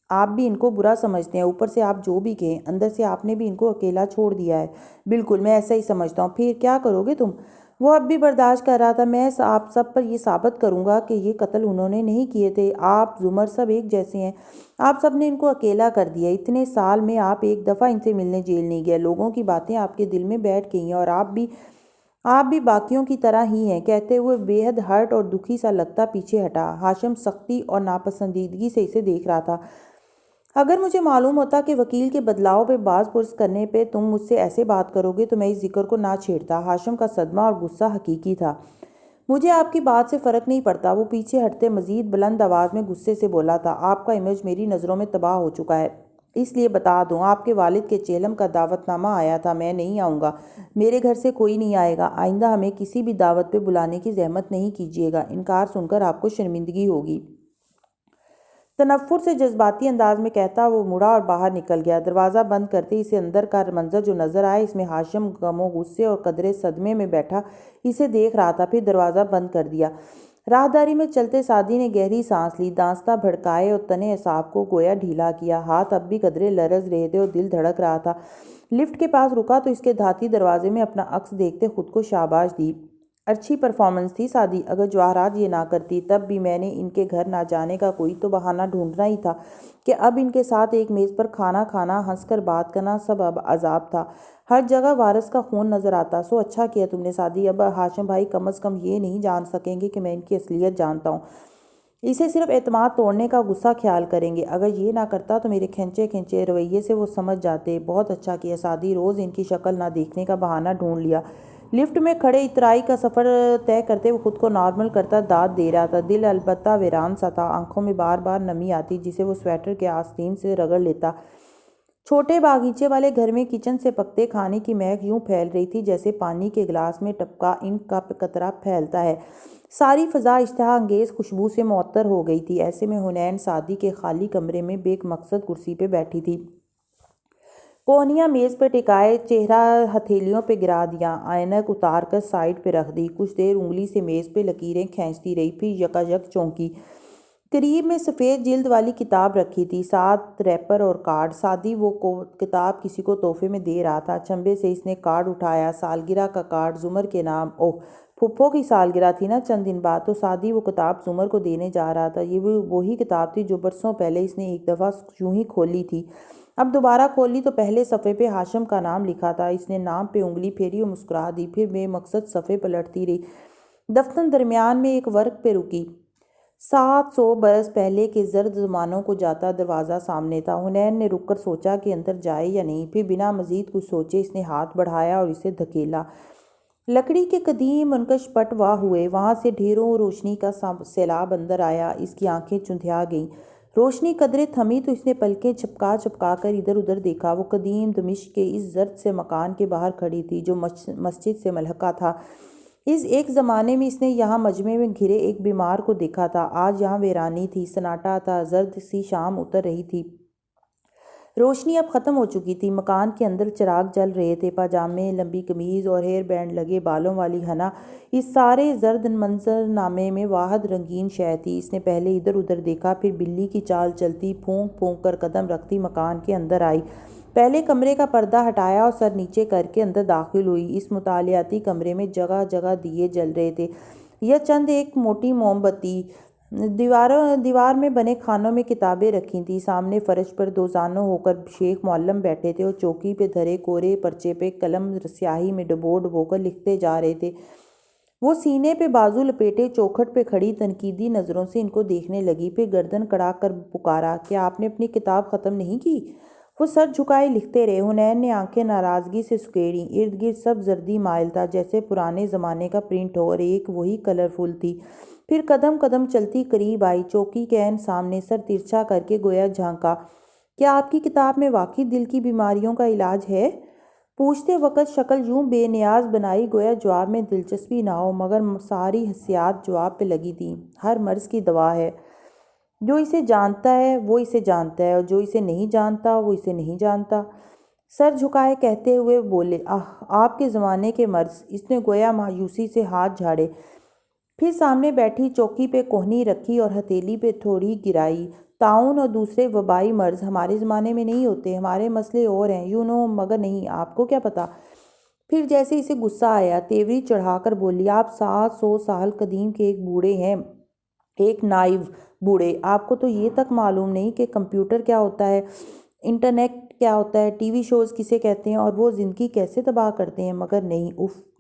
آپ بھی ان کو برا سمجھتے ہیں، اوپر سے آپ جو بھی کہیں، اندر سے آپ نے بھی ان کو اکیلا چھوڑ دیا ہے۔ بالکل، میں ایسا ہی سمجھتا ہوں۔ پھر کیا کرو گے تم؟ وہ اب بھی برداشت کر رہا تھا۔ میں آپ سب پر یہ ثابت کروں گا کہ یہ قتل انہوں نے نہیں کیے تھے۔ آپ زمر سب ایک جیسے ہیں، آپ سب نے ان کو اکیلا کر دیا۔ اتنے سال میں آپ ایک دفعہ ان سے ملنے جیل نہیں گئے۔ لوگوں کی باتیں آپ کے دل میں بیٹھ گئی ہیں اور آپ بھی باقیوں کی طرح ہی ہیں۔ کہتے ہوئے بے حد ہرٹ اور دکھی سا لگتا پیچھے ہٹا۔ ہاشم سختی اور ناپسندیدگی سے اسے دیکھ رہا تھا۔ اگر مجھے معلوم ہوتا کہ وکیل کے بدلاؤ پہ باز پرس کرنے پہ تم مجھ سے ایسے بات کرو گے تو میں اس ذکر کو نہ چھیڑتا۔ ہاشم کا صدمہ اور غصہ حقیقی تھا۔ مجھے آپ کی بات سے فرق نہیں پڑتا، وہ پیچھے ہٹتے مزید بلند آواز میں غصے سے بولا تھا۔ آپ کا امیج میری نظروں میں تباہ ہو چکا ہے، اس لیے بتا دوں، آپ کے والد کے چہلم کا دعوت نامہ آیا تھا، میں نہیں آؤں گا، میرے گھر سے کوئی نہیں آئے گا۔ آئندہ ہمیں کسی بھی دعوت پہ بلانے کی زحمت نہیں کیجیے گا، انکار سن کر آپ کو شرمندگی ہوگی۔ تنفر سے جذباتی انداز میں کہتا وہ مڑا اور باہر نکل گیا۔ دروازہ بند کرتے اسے اندر کا منظر جو نظر آیا، اس میں ہاشم غم و غصے اور قدرے صدمے میں بیٹھا اسے دیکھ رہا تھا۔ پھر دروازہ بند کر دیا۔ راہداری میں چلتے سعدی نے گہری سانس لی، دانستہ بھڑکائے اور تنے اعصاب کو گویا ڈھیلا کیا۔ ہاتھ اب بھی قدرے لرز رہے تھے اور دل دھڑک رہا تھا۔ لفٹ کے پاس رکا تو اس کے دھاتی دروازے میں اپنا عکس دیکھتے خود کو شاباش دی۔ اچھی پرفارمنس تھی سعدی، اگر جواہرات یہ نہ کرتی تب بھی میں نے ان کے گھر نہ جانے کا کوئی تو بہانہ ڈھونڈنا ہی تھا کہ اب ان کے ساتھ ایک میز پر کھانا کھانا، ہنس کر بات کرنا سب اب عذاب تھا۔ ہر جگہ وارث کا خون نظر آتا۔ سو اچھا کیا تم نے سعدی، اب ہاشم بھائی کم از کم یہ نہیں جان سکیں گے کہ میں ان کی اصلیت جانتا ہوں۔ اسے صرف اعتماد توڑنے کا غصہ خیال کریں گے۔ اگر یہ نہ کرتا تو میرے کھنچے کھنچے رویے سے وہ سمجھ جاتے۔ بہت اچھا کیا سعدی، روز ان کی شکل نہ دیکھنے کا بہانہ ڈھونڈ لیا۔ لفٹ میں کھڑے اترائی کا سفر طے کرتے وہ خود کو نارمل کرتا داد دے رہا تھا۔ دل البتہ ویران سا تھا، آنکھوں میں بار بار نمی آتی جسے وہ سویٹر کے آستین سے رگڑ لیتا۔ چھوٹے باغیچے والے گھر میں کچن سے پکتے کھانے کی مہک یوں پھیل رہی تھی جیسے پانی کے گلاس میں ٹپکا انک کا قطرہ پھیلتا ہے۔ ساری فضا اشتہا انگیز خوشبو سے معطر ہو گئی تھی۔ ایسے میں حنین سعدی کے خالی کمرے میں بے مقصد کرسی پہ بیٹھی تھی، کوہنیاں میز پہ ٹکائے، چہرہ ہتھیلیوں پہ گرا دیا، اینک اتار کر سائیڈ پہ رکھ دی۔ کچھ دیر انگلی سے میز پہ لکیریں کھینچتی رہی، پھر یکایک چونکی۔ قریب میں سفید جلد والی کتاب رکھی تھی، ساتھ ریپر اور کارڈ۔ سعدی وہ کتاب کسی کو تحفے میں دے رہا تھا۔ چنبے سے اس نے کارڈ اٹھایا، سالگرہ کا کارڈ، زمر کے نام۔ اوہ، پھپھو کی سالگرہ تھی نا چند دن بعد، تو سعدی وہ کتاب زمر کو دینے جا رہا تھا۔ یہ وہی کتاب تھی جو برسوں پہلے اس نے ایک دفعہ یوں ہی کھولی تھی، اب دوبارہ کھولی تو پہلے صفحے پہ ہاشم کا نام لکھا تھا۔ اس نے نام پہ انگلی پھیری اور مسکرا دی، پھر بے مقصد صفحے پلٹتی رہی۔ دفتر درمیان میں ایک ورق پہ رکی۔ 700 برس پہلے کے زرد زمانوں کو جاتا دروازہ سامنے تھا۔ حنین نے رک کر سوچا کہ اندر جائے یا نہیں، پھر بنا مزید کچھ سوچے اس نے ہاتھ بڑھایا اور اسے دھکیلا۔ لکڑی کے قدیم منقش پٹ واہ ہوئے، وہاں سے ڈھیروں روشنی کا سیلاب اندر آیا۔ اس کی آنکھیں چندھیا گئیں، روشنی قدرے تھمی تو اس نے پلکیں جھپکا جھپکا کر ادھر ادھر دیکھا۔ وہ قدیم دمشق کے اس زرد سے مکان کے باہر کھڑی تھی جو مسجد سے ملحقہ تھا۔ اس ایک زمانے میں اس نے یہاں مجمع میں گھرے ایک بیمار کو دیکھا تھا۔ آج یہاں ویرانی تھی، سناٹا تھا، زرد سی شام اتر رہی تھی۔ روشنی اب ختم ہو چکی تھی۔ مکان کے اندر چراغ جل رہے تھے۔ پاجامے، لمبی قمیض اور ہیئر بینڈ لگے بالوں والی حنا اس سارے زرد منظر نامے میں واحد رنگین شے تھی۔ اس نے پہلے ادھر ادھر دیکھا، پھر بلی کی چال چلتی، پھونک پھونک کر قدم رکھتی مکان کے اندر آئی۔ پہلے کمرے کا پردہ ہٹایا اور سر نیچے کر کے اندر داخل ہوئی۔ اس مطالعاتی کمرے میں جگہ جگہ دیے جل رہے تھے یا چند ایک موٹی موم بتی۔ دیوار میں بنے خانوں میں کتابیں رکھی تھیں۔ سامنے فرش پر دو زانوں ہو کر شیخ معلم بیٹھے تھے اور چوکی پہ دھرے کورے پرچے پہ قلم سیاہی میں ڈبو ڈبو کر لکھتے جا رہے تھے۔ وہ سینے پہ بازو لپیٹے چوکھٹ پہ کھڑی تنقیدی نظروں سے ان کو دیکھنے لگی، پھر گردن کڑا کر پکارا، کیا آپ نے اپنی کتاب ختم نہیں کی؟ وہ سر جھکائے لکھتے رہے۔ حنین نے آنکھیں ناراضگی سے سکیڑیں۔ ارد گرد سب زردی مائل تھا، جیسے پرانے زمانے کا پرنٹ ہو، اور ایک وہی کلرفل تھی۔ پھر قدم قدم چلتی قریب آئی، چوکی کے عین سامنے سر ترچھا کر کے گویا جھانکا، کیا آپ کی کتاب میں واقعی دل کی بیماریوں کا علاج ہے؟ پوچھتے وقت شکل یوں بے نیاز بنائی گویا جواب میں دلچسپی نہ ہو، مگر ساری حسیات جواب پہ لگی تھیں۔ ہر مرض کی دوا ہے۔ جو اسے جانتا ہے وہ اسے جانتا ہے، اور جو اسے نہیں جانتا وہ اسے نہیں جانتا۔ سر جھکائے کہتے ہوئے بولے، آپ کے زمانے کے مرض۔ اس نے گویا مایوسی سے ہاتھ جھاڑے، پھر سامنے بیٹھی چوکی پہ کوہنی رکھی اور ہتھیلی پہ تھوڑی گرائی۔ طاعون اور دوسرے وبائی مرض ہمارے زمانے میں نہیں ہوتے، ہمارے مسئلے اور ہیں، مگر نہیں، آپ کو کیا پتا؟ پھر جیسے اسے غصہ آیا، تیوری چڑھا کر بولی، آپ 700 سال قدیم کے ایک بوڑھے ہیں، ایک نائب بوڑھے۔ آپ کو تو یہ تک معلوم نہیں کہ کمپیوٹر کیا ہوتا ہے، انٹرنیٹ کیا ہوتا ہے، ٹی وی شوز کسے کہتے ہیں، اور وہ زندگی کیسے تباہ کرتے ہیں۔ مگر نہیں،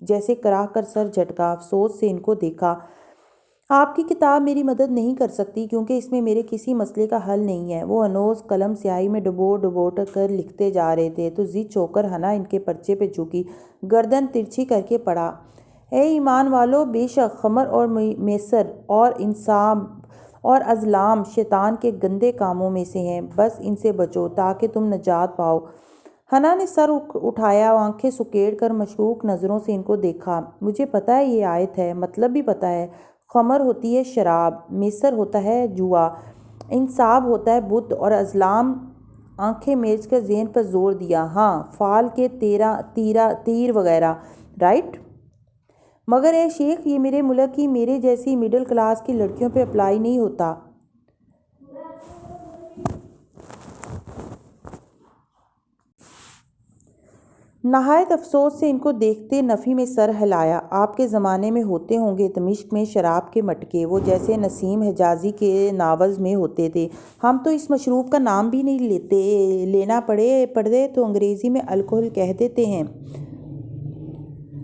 جیسے کراہ کر سر جھٹکا۔ افسوس سے ان کو دیکھا۔ آپ کی کتاب میری مدد نہیں کر سکتی، کیونکہ اس میں میرے کسی مسئلے کا حل نہیں ہے۔ وہ ہنوز قلم سیاہی میں ڈبو ڈبو کر لکھتے جا رہے تھے تو ضد ہو کر حنا ان کے پرچے پہ جھکی، گردن ترچھی کر کے پڑھا، اے ایمان والو، بے شک خمر اور میسر اور انصاب اور ازلام شیطان کے گندے کاموں میں سے ہیں، بس ان سے بچو تاکہ تم نجات پاؤ۔ حنا نے سر اٹھایا، آنکھیں سکیڑ کر مشکوک نظروں سے ان کو دیکھا۔ مجھے پتہ ہے یہ آیت ہے، مطلب بھی پتہ ہے۔ خمر ہوتی ہے شراب، میسر ہوتا ہے جوا، انصاب ہوتا ہے بت، اور ازلام۔ آنکھیں میز کر ذہن پر زور دیا، ہاں، فال کے تیر وغیرہ، رائٹ؟ مگر اے شیخ، یہ میرے ملک کی میرے جیسی مڈل کلاس کی لڑکیوں پہ اپلائی نہیں ہوتا۔ نہایت افسوس سے ان کو دیکھتے نفی میں سر ہلایا، آپ کے زمانے میں ہوتے ہوں گے دمشق میں شراب کے مٹکے، وہ جیسے نسیم حجازی کے ناولز میں ہوتے تھے۔ ہم تو اس مشروب کا نام بھی نہیں لینا پڑے تو انگریزی میں الکحل کہہ دیتے ہیں۔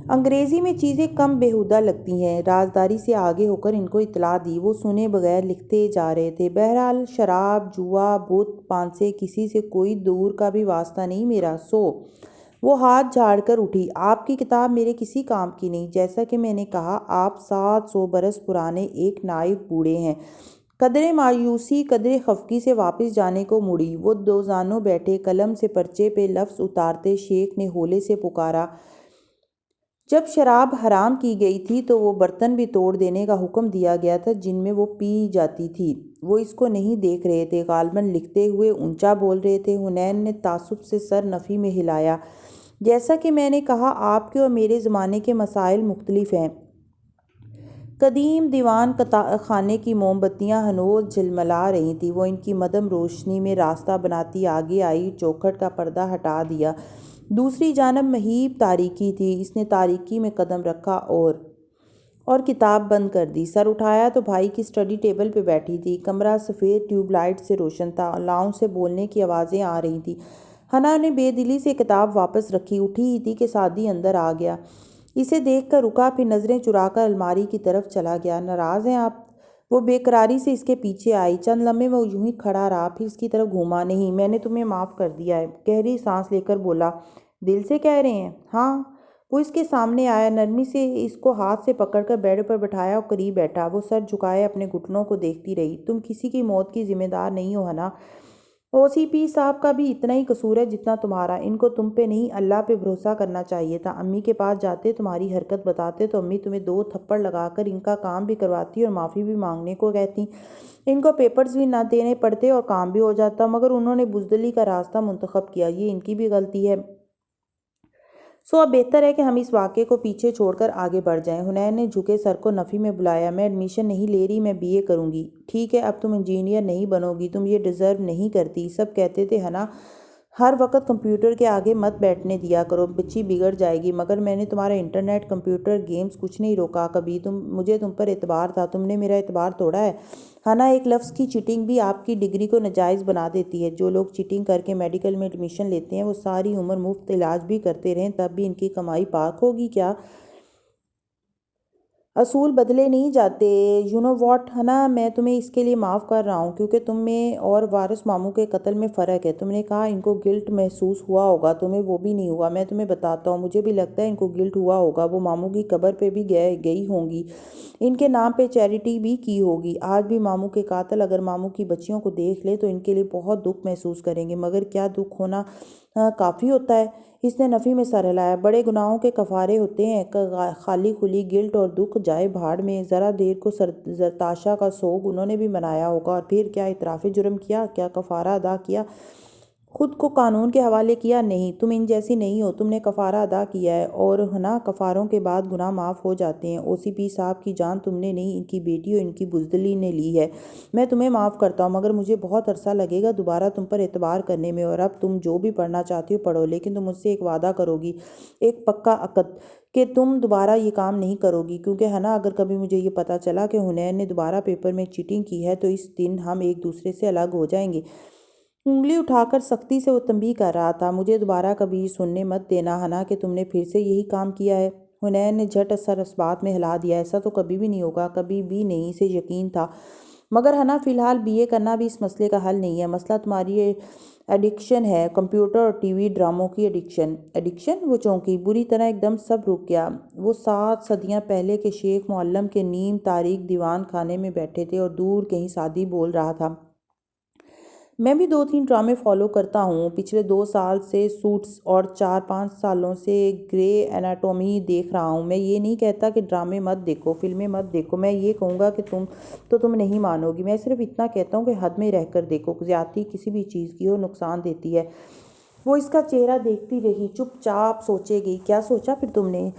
انگریزی میں چیزیں کم بیہودہ لگتی ہیں۔ رازداری سے آگے ہو کر ان کو اطلاع دی۔ وہ سنے بغیر لکھتے جا رہے تھے۔ بہرحال شراب، جوا، بت، پانسے، کسی سے کوئی دور کا بھی واسطہ نہیں میرا، وہ ہاتھ جھاڑ کر اٹھی، آپ کی کتاب میرے کسی کام کی نہیں۔ جیسا کہ میں نے کہا، آپ 700 برس پرانے ایک نائب بوڑھے ہیں۔ قدرے مایوسی، قدرے خفگی سے واپس جانے کو مڑی۔ وہ دو زانوں بیٹھے، قلم سے پرچے پہ لفظ اتارتے شیخ نے ہولے سے پکارا، جب شراب حرام کی گئی تھی تو وہ برتن بھی توڑ دینے کا حکم دیا گیا تھا جن میں وہ پی جاتی تھی۔ وہ اس کو نہیں دیکھ رہے تھے، غالباً لکھتے ہوئے اونچا بول رہے تھے۔ حنین نے تعصب سے سر نفی میں ہلایا، جیسا کہ میں نے کہا، آپ کے اور میرے زمانے کے مسائل مختلف ہیں۔ قدیم دیوان خانے کی موم بتیاں ہنوز جھلملا رہی تھیں۔ وہ ان کی مدھم روشنی میں راستہ بناتی آگے آئی، چوکھٹ کا پردہ ہٹا دیا۔ دوسری جانب مہیب تاریکی تھی۔ اس نے تاریکی میں قدم رکھا اور کتاب بند کر دی۔ سر اٹھایا تو بھائی کی اسٹڈی ٹیبل پہ بیٹھی تھی۔ کمرہ سفید ٹیوب لائٹ سے روشن تھا، لاؤنج سے بولنے کی آوازیں آ رہی تھیں۔ حنا نے بے دلی سے کتاب واپس رکھی، اٹھی ہی تھی کہ سعدی اندر آ گیا۔ اسے دیکھ کر رکا، پھر نظریں چرا کر الماری کی طرف چلا گیا۔ ناراض ہیں آپ؟ وہ بے قراری سے اس کے پیچھے آئی۔ چند لمحے وہ یوں ہی کھڑا رہا، پھر اس کی طرف گھوما، نہیں، میں نے تمہیں معاف کر دیا ہے۔ گہری سانس لے کر بولا، دل سے کہہ رہے ہیں؟ ہاں۔ وہ اس کے سامنے آیا، نرمی سے اس کو ہاتھ سے پکڑ کر بیڈ پر بٹھایا اور قریب بیٹھا۔ وہ سر جھکائے اپنے گھٹنوں کو دیکھتی رہی۔ تم کسی کی موت کی ذمہ دار نہیں ہو حنا، OCP صاحب کا بھی اتنا ہی قصور ہے جتنا تمہارا، ان کو تم پہ نہیں اللہ پہ بھروسہ کرنا چاہیے تھا۔ امی کے پاس جاتے، تمہاری حرکت بتاتے تو امی تمہیں 2 تھپڑ لگا کر ان کا کام بھی کرواتی اور معافی بھی مانگنے کو کہتی، ان کو پیپرز بھی نہ دینے پڑتے اور کام بھی ہو جاتا، مگر انہوں نے بزدلی کا راستہ منتخب کیا، یہ ان کی بھی غلطی ہے۔ اب بہتر ہے کہ ہم اس واقعے کو پیچھے چھوڑ کر آگے بڑھ جائیں۔ حنین نے جھکے سر کو نفی میں بلایا۔ میں ایڈمیشن نہیں لے رہی، میں BA کروں گی۔ ٹھیک ہے، اب تم انجینئر نہیں بنو گی، تم یہ ڈیزرو نہیں کرتی۔ سب کہتے تھے حنا ہر وقت کمپیوٹر کے آگے مت بیٹھنے دیا کرو، بچی بگڑ جائے گی، مگر میں نے تمہارا انٹرنیٹ، کمپیوٹر، گیمز کچھ نہیں روکا کبھی، مجھے تم پر اعتبار تھا، تم نے میرا اعتبار توڑا ہے۔ حنا ایک لفظ کی چیٹنگ بھی آپ کی ڈگری کو ناجائز بنا دیتی ہے۔ جو لوگ چیٹنگ کر کے میڈیکل میں ایڈمیشن لیتے ہیں وہ ساری عمر مفت علاج بھی کرتے رہیں تب بھی ان کی کمائی پاک ہوگی کیا؟ اصول بدلے نہیں جاتے۔ یو نو واٹ حنا، میں تمہیں اس کے لیے معاف کر رہا ہوں کیونکہ تم میں اور وارث ماموں کے قتل میں فرق ہے۔ تم نے کہا ان کو گلٹ محسوس ہوا ہوگا، تمہیں وہ بھی نہیں ہوا۔ میں تمہیں بتاتا ہوں، مجھے بھی لگتا ہے ان کو گلٹ ہوا ہوگا، وہ ماموں کی قبر پہ بھی گئی ہوں گی، ان کے نام پہ چیریٹی بھی کی ہوگی۔ آج بھی ماموں کے قاتل اگر ماموں کی بچیوں کو دیکھ لے تو ان کے لیے بہت دکھ محسوس کریں گے، مگر کیا دکھ ہونا کافی ہوتا ہے؟ اس نے نفی میں سر ہلایا۔ بڑے گناہوں کے کفارے ہوتے ہیں، خالی خلی گلٹ اور دکھ جائے بھاڑ میں۔ ذرا دیر کو زرتاشا کا سوگ انہوں نے بھی منایا ہوگا، اور پھر کیا اعتراف جرم کیا؟ کیا کفارہ ادا کیا؟ خود کو قانون کے حوالے کیا؟ نہیں، تم ان جیسی نہیں ہو، تم نے کفارہ ادا کیا ہے، اور حنا کفاروں کے بعد گناہ معاف ہو جاتے ہیں۔ OCP صاحب کی جان تم نے نہیں، ان کی بیٹی اور ان کی بزدلی نے لی ہے۔ میں تمہیں معاف کرتا ہوں، مگر مجھے بہت عرصہ لگے گا دوبارہ تم پر اعتبار کرنے میں، اور اب تم جو بھی پڑھنا چاہتی ہو پڑھو، لیکن تم مجھ سے ایک وعدہ کرو گی، ایک پکا عقد، کہ تم دوبارہ یہ کام نہیں کرو گی، کیونکہ حنا اگر کبھی مجھے یہ پتہ چلا کہ حنین نے دوبارہ پیپر میں چیٹنگ کی ہے تو اس دن ہم ایک دوسرے سے الگ ہو جائیں گے۔ انگلی اٹھا کر سختی سے وہ تنبیہ کر رہا تھا، مجھے دوبارہ کبھی سننے مت دینا حنا کہ تم نے پھر سے یہی کام کیا ہے۔ حنین نے جھٹ سر اس بات میں ہلا دیا، ایسا تو کبھی بھی نہیں ہوگا، کبھی بھی نہیں، اسے یقین تھا۔ مگر حنا فی الحال BA کرنا بھی اس مسئلے کا حل نہیں ہے، مسئلہ تمہاری ایڈکشن ہے، کمپیوٹر اور TV ڈراموں کی ایڈکشن؟ وہ چونکی، بری طرح ایک دم سب رک گیا۔ وہ 7 صدیاں پہلے کے شیخ معلم کے نیم تاریک دیوان خانے میں بیٹھے تھے اور دور کہیں سعدی بول رہا تھا، میں بھی 2-3 ڈرامے فالو کرتا ہوں، پچھلے 2 سال سے سوٹس اور 4-5 سالوں سے گرے اناٹومی دیکھ رہا ہوں۔ میں یہ نہیں کہتا کہ ڈرامے مت دیکھو، فلمیں مت دیکھو، میں یہ کہوں گا کہ تم نہیں مانو گی، میں صرف اتنا کہتا ہوں کہ حد میں رہ کر دیکھو، زیادتی کسی بھی چیز کی ہو نقصان دیتی ہے۔ وہ اس کا چہرہ دیکھتی رہی، چپ چاپ سوچے گئی۔ کیا سوچا پھر تم نے؟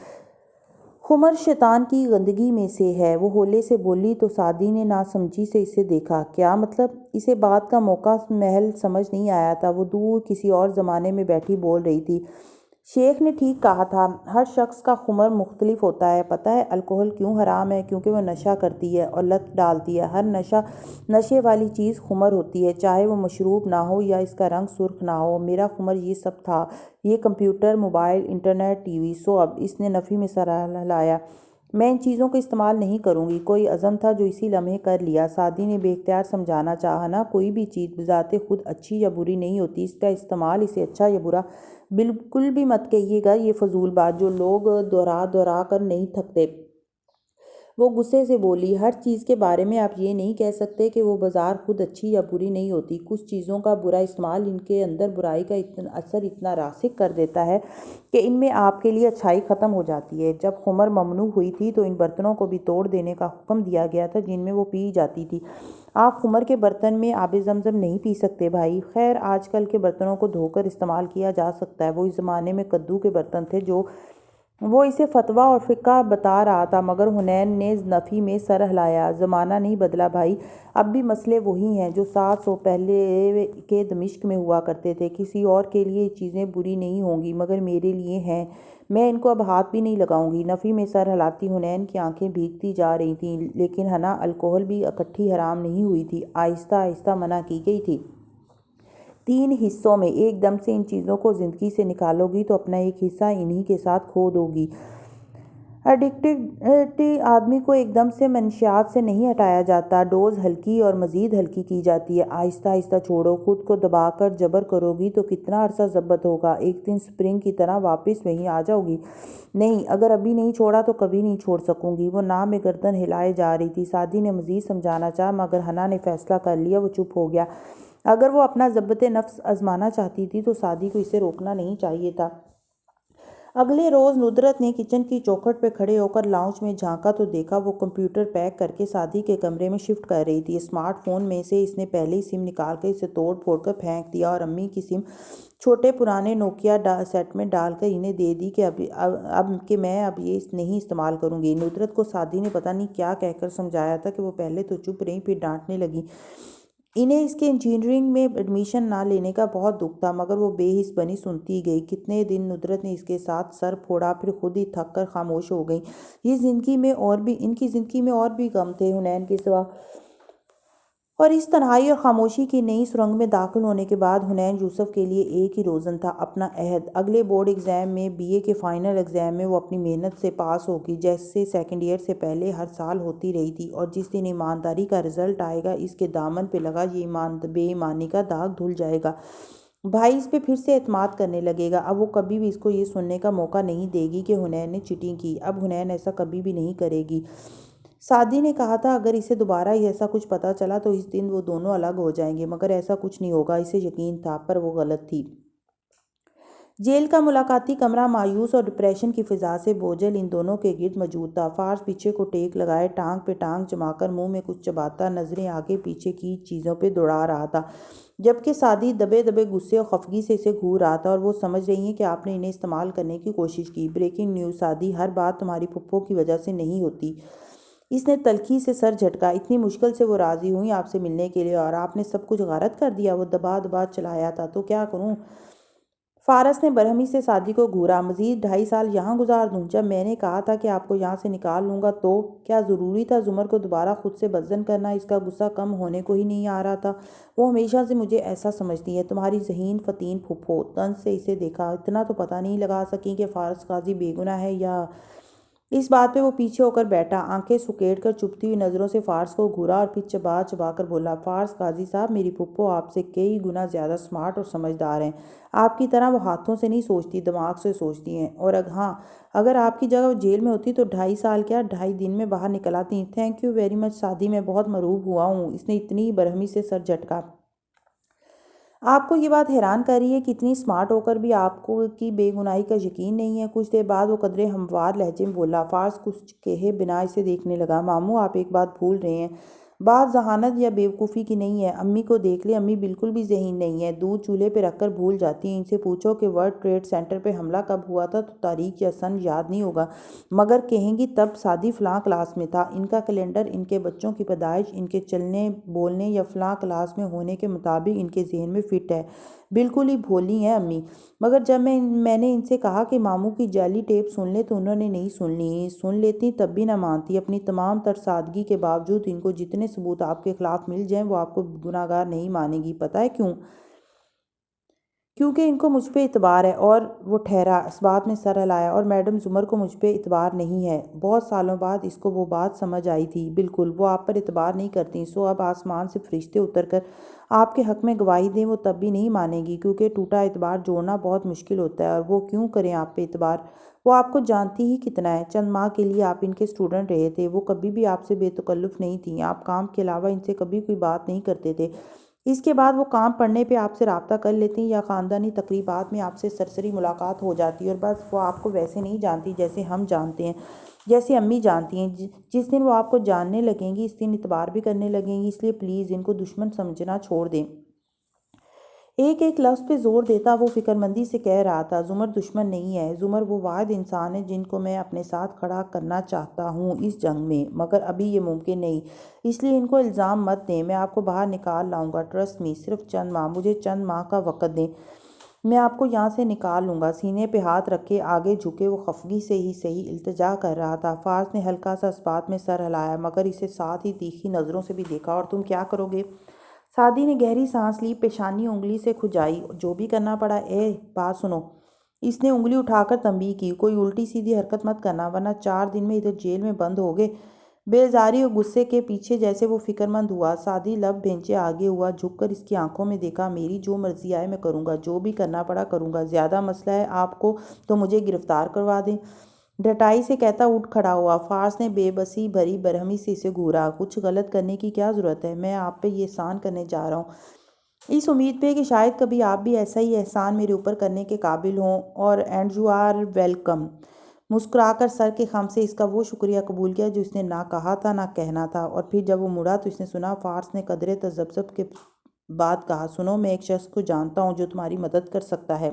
خمر شیطان کی گندگی میں سے ہے، وہ ہولے سے بولی تو سعدی نے ناسمجھی سے اسے دیکھا۔ کیا مطلب؟ اسے بات کا موقع محل سمجھ نہیں آیا تھا، وہ دور کسی اور زمانے میں بیٹھی بول رہی تھی۔ شیخ نے ٹھیک کہا تھا، ہر شخص کا خمر مختلف ہوتا ہے۔ پتہ ہے الکحل کیوں حرام ہے؟ کیونکہ وہ نشہ کرتی ہے اور لت ڈالتی ہے۔ ہر نشے والی چیز خمر ہوتی ہے، چاہے وہ مشروب نہ ہو یا اس کا رنگ سرخ نہ ہو۔ میرا خمر یہ سب تھا، یہ کمپیوٹر، موبائل، انٹرنیٹ، TV۔ اب اس نے نفی میں سر ہلایا، میں ان چیزوں کا استعمال نہیں کروں گی۔ کوئی عزم تھا جو اسی لمحے کر لیا۔ سعدی نے بے اختیار سمجھانا چاہا، نہ کوئی بھی چیز بذات خود اچھی یا بری نہیں ہوتی، اس کا استعمال اسے اچھا یا برا بالکل بھی مت کہیے گا، یہ فضول بات جو لوگ دہرا کر نہیں تھکتے۔ وہ غصے سے بولی، ہر چیز کے بارے میں آپ یہ نہیں کہہ سکتے کہ وہ بذات خود اچھی یا بری نہیں ہوتی۔ کچھ چیزوں کا برا استعمال ان کے اندر برائی کا اثر اتنا راسخ کر دیتا ہے کہ ان میں آپ کے لیے اچھائی ختم ہو جاتی ہے۔ جب خمر ممنوع ہوئی تھی تو ان برتنوں کو بھی توڑ دینے کا حکم دیا گیا تھا جن میں وہ پی جاتی تھی۔ آپ خمر کے برتن میں آب زمزم نہیں پی سکتے بھائی۔ خیر، آج کل کے برتنوں کو دھو کر استعمال کیا جا سکتا ہے، وہ اس زمانے میں کدو کے برتن تھے جو وہ اسے فتویٰ اور فقہ بتا رہا تھا، مگر حنین نے نفی میں سر ہلایا۔ زمانہ نہیں بدلا بھائی، اب بھی مسئلے وہی ہیں جو 700 پہلے کے دمشق میں ہوا کرتے تھے۔ کسی اور کے لیے یہ چیزیں بری نہیں ہوں گی مگر میرے لیے ہیں، میں ان کو اب ہاتھ بھی نہیں لگاؤں گی۔ نفی میں سر ہلاتی حنین کی آنکھیں بھیگتی جا رہی تھیں، لیکن حنا الکحل بھی اکٹھی حرام نہیں ہوئی تھی، آہستہ آہستہ منع کی گئی تھی۔ 3 حصوں میں ایک دم سے ان چیزوں کو زندگی سے نکالو گی تو اپنا ایک حصہ انہی کے ساتھ کھو دو گی۔ ایڈکٹڈ آدمی کو ایک دم سے منشیات سے نہیں ہٹایا جاتا، ڈوز ہلکی اور مزید ہلکی کی جاتی ہے۔ آہستہ آہستہ چھوڑو، خود کو دبا کر جبر کرو گی تو کتنا عرصہ ضبط ہوگا، ایک دن سپرنگ کی طرح واپس وہیں آ جاؤ گی۔ نہیں، اگر ابھی نہیں چھوڑا تو کبھی نہیں چھوڑ سکوں گی۔ وہ ناں میں گردن ہلائے جا رہی تھی۔ سعدی نے مزید سمجھانا چاہا مگر حنا نے فیصلہ کر لیا، وہ چپ ہو گیا۔ اگر وہ اپنا ضبط نفس آزمانا چاہتی تھی تو سعدی کو اسے روکنا نہیں چاہیے تھا۔ اگلے روز ندرت نے کچن کی چوکھٹ پہ کھڑے ہو کر لاؤنج میں جھانکا تو دیکھا وہ کمپیوٹر پیک کر کے سعدی کے کمرے میں شفٹ کر رہی تھی۔ اسمارٹ فون میں سے اس نے پہلے ہی سم نکال کر اسے توڑ پھوڑ کر پھینک دیا اور امی کی سم چھوٹے پرانے نوکیا سیٹ میں ڈال کر انہیں دے دی کہ میں اب یہ نہیں استعمال کروں گی۔ ندرت کو سعدی نے پتہ نہیں کیا کہہ کر سمجھایا تھا کہ وہ پہلے تو چپ رہیں پھر ڈانٹنے لگیں۔ انہیں اس کے انجینئرنگ میں ایڈمیشن نہ لینے کا بہت دکھ تھا مگر وہ بے حس بنی سنتی گئی۔ کتنے دن ندرت نے اس کے ساتھ سر پھوڑا پھر خود ہی تھک کر خاموش ہو گئی۔ ان کی زندگی میں اور بھی غم تھے حنین کے سوا، اور اس تنہائی اور خاموشی کی نئی سرنگ میں داخل ہونے کے بعد حنین یوسف کے لیے ایک ہی روزن تھا، اپنا عہد۔ اگلے بورڈ ایگزام میں BA کے فائنل ایگزام میں وہ اپنی محنت سے پاس ہوگی، جیسے سیکنڈ ایئر سے پہلے ہر سال ہوتی رہی تھی، اور جس دن ایمانداری کا رزلٹ آئے گا اس کے دامن پہ لگا یہ بے ایمانی کا داغ دھل جائے گا۔ بھائی اس پہ پھر سے اعتماد کرنے لگے گا۔ اب وہ کبھی بھی اس کو یہ سننے کا موقع نہیں دے گی کہ حنین نے چیٹنگ کی۔ اب حنین ایسا کبھی بھی نہیں کرے گی۔ سعدی نے کہا تھا اگر اسے دوبارہ ایسا کچھ پتہ چلا تو اس دن وہ دونوں الگ ہو جائیں گے، مگر ایسا کچھ نہیں ہوگا، اسے یقین تھا، پر وہ غلط تھی۔ جیل کا ملاقاتی کمرہ مایوس اور ڈپریشن کی فضا سے بوجھل ان دونوں کے گرد موجود تھا۔ فارس پیچھے کو ٹیک لگائے ٹانگ پہ ٹانگ جما کر منہ میں کچھ چباتا نظریں آگے پیچھے کی چیزوں پہ دوڑا رہا تھا، جبکہ سعدی دبے دبے غصے اور خفگی سے اسے گھور رہا تھا، اور وہ سمجھ رہی ہیں کہ آپ نے انہیں استعمال کرنے کی کوشش کی۔ بریکنگ نیوز سعدی، ہر بات تمہاری پھپھو کی وجہ سے نہیں ہوتی۔ اس نے تلخی سے سر جھٹکا۔ اتنی مشکل سے وہ راضی ہوئیں آپ سے ملنے کے لیے اور آپ نے سب کچھ غارت کر دیا۔ وہ دبا دبا چلایا تھا تو کیا کروں؟ فارس نے برہمی سے سعدی کو گھورا۔ مزید 2.5 سال یہاں گزار دوں؟ جب میں نے کہا تھا کہ آپ کو یہاں سے نکال لوں گا تو کیا ضروری تھا زمر کو دوبارہ خود سے بدظن کرنا؟ اس کا غصہ کم ہونے کو ہی نہیں آ رہا تھا۔ وہ ہمیشہ سے مجھے ایسا سمجھتی ہے، تمہاری ذہین فتین پھپھو۔ طنز سے اسے دیکھا۔ اتنا تو پتہ نہیں لگا سکیں کہ فارس قاضی بے گناہ ہے یا… اس بات پہ وہ پیچھے ہو کر بیٹھا، آنکھیں سکیڑ کر چپتی ہوئی نظروں سے فارس کو گھورا اور پھر چبا چبا کر بولا، فارس قاضی صاحب، میری پھپھو آپ سے کئی گنا زیادہ سمارٹ اور سمجھدار ہیں۔ آپ کی طرح وہ ہاتھوں سے نہیں سوچتی، دماغ سے سوچتی ہیں، اور ہاں، اگر آپ کی جگہ وہ جیل میں ہوتی تو 2.5 سال کیا 2.5 دن میں باہر نکل آتی۔ Thank you very much Saadi, میں بہت مرعوب ہوا ہوں۔ اس نے اتنی برہمی سے سر جھٹکا۔ آپ کو یہ بات حیران کر رہی ہے کہ اتنی سمارٹ ہو کر بھی آپ کو کی بے گناہی کا یقین نہیں ہے؟ کچھ دیر بعد وہ قدرے ہموار لہجے میں بولا۔ فارس کچھ کہے بنا اسے دیکھنے لگا۔ ماموں، آپ ایک بات بھول رہے ہیں۔ بات ذہانت یا بیوقوفی کی نہیں ہے۔ امی کو دیکھ لیں، امی بالکل بھی ذہین نہیں ہے، دودھ چولہے پہ رکھ کر بھول جاتی ہیں۔ ان سے پوچھو کہ ورلڈ ٹریڈ سینٹر پہ حملہ کب ہوا تھا تو تاریخ یا سن یاد نہیں ہوگا، مگر کہیں گی تب سعدی فلاں کلاس میں تھا، ان کا کیلنڈر ان کے بچوں کی پیدائش ان کے چلنے بولنے یا فلاں کلاس میں ہونے کے مطابق ان کے ذہن میں فٹ ہے۔ بالکل ہی بھولی ہیں امی۔ مگر جب میں نے ان سے کہا کہ ماموں کی جعلی ٹیپ سن لیں تو انہوں نے نہیں سن لی، سن لیتی تب بھی نہ مانتی۔ اپنی تمام تر سادگی کے باوجود ان کو جتنے ثبوت آپ کے خلاف مل جائیں وہ آپ کو گناہگار نہیں مانیں گی۔ پتہ ہے کیوں؟ کیونکہ ان کو مجھ پہ اعتبار ہے۔ اور وہ ٹھہرا، اس بات میں سر ہلایا، اور میڈم زمر کو مجھ پہ اعتبار نہیں ہے۔ بہت سالوں بعد اس کو وہ بات سمجھ آئی تھی۔ بالکل، وہ آپ پر اعتبار نہیں کرتی، سو اب آسمان سے فرشتے اتر کر آپ کے حق میں گواہی دیں وہ تب بھی نہیں مانیں گی، کیونکہ ٹوٹا اعتبار جوڑنا بہت مشکل ہوتا ہے، اور وہ کیوں کریں آپ پہ اعتبار؟ وہ آپ کو جانتی ہی کتنا ہے۔ چند ماہ کے لیے آپ ان کے اسٹوڈنٹ رہے تھے، وہ کبھی بھی آپ سے بے تکلف نہیں تھیں، آپ کام کے علاوہ ان سے کبھی کوئی بات نہیں کرتے تھے۔ اس کے بعد وہ کام پڑنے پہ آپ سے رابطہ کر لیتی یا خاندانی تقریبات میں آپ سے سرسری ملاقات ہو جاتی، اور بس وہ آپ کو ویسے نہیں جانتی جیسے ہم جانتے ہیں، جیسے امی جانتی ہیں۔ جس دن وہ آپ کو جاننے لگیں گی اس دن اعتبار بھی کرنے لگیں گی، اس لیے پلیز ان کو دشمن سمجھنا چھوڑ دیں۔ ایک ایک لفظ پہ زور دیتا وہ فکرمندی سے کہہ رہا تھا، زمر دشمن نہیں ہے، زمر وہ واحد انسان ہے جن کو میں اپنے ساتھ کھڑا کرنا چاہتا ہوں اس جنگ میں، مگر ابھی یہ ممکن نہیں، اس لیے ان کو الزام مت دیں، میں آپ کو باہر نکال لاؤں گا، ٹرسٹ می، صرف چند ماہ، مجھے چند ماہ کا وقت دیں، میں آپ کو یہاں سے نکال لوں گا۔ سینے پہ ہاتھ رکھے آگے جھکے وہ خفگی سے ہی صحیح التجا کر رہا تھا۔ فارس نے ہلکا سا اس بات میں سر ہلایا، مگر اسے ساتھ ہی تیکھی نظروں سے بھی دیکھا۔ اور تم کیا کرو گے؟ سعدی نے گہری سانس لی، پیشانی انگلی سے کھجائی، جو بھی کرنا پڑا۔ بات سنو، اس نے انگلی اٹھا کر تنبیہ کی، کوئی الٹی سیدھی حرکت مت کرنا ورنہ 4 دن میں ادھر جیل میں بند ہوگے۔ بیزاری اور غصے کے پیچھے جیسے وہ فکرمند ہوا۔ سعدی لب بھینچے آگے ہوا، جھک کر اس کی آنکھوں میں دیکھا، میری جو مرضی آئے میں کروں گا، جو بھی کرنا پڑا کروں گا، زیادہ مسئلہ ہے آپ کو تو مجھے گرفتار کروا دیں۔ ڈٹائی سے کہتا اٹھ کھڑا ہوا۔ فارس نے بے بسی بھری برہمی سے اسے گھورا، کچھ غلط کرنے کی کیا ضرورت ہے؟ میں آپ پہ یہ احسان کرنے جا رہا ہوں اس امید پہ کہ شاید کبھی آپ بھی ایسا ہی احسان میرے اوپر کرنے کے قابل ہوں، اور اینڈ یو آر ویلکم۔ مسکرا کر سر کے خم سے اس کا وہ شکریہ قبول کیا جو اس نے نہ کہا تھا نہ کہنا تھا، اور پھر جب وہ مڑا تو اس نے سنا فارس نے قدرے تذبذب کے بعد کہا، سنو، میں ایک شخص کو جانتا ہوں جو تمہاری مدد کر سکتا ہے۔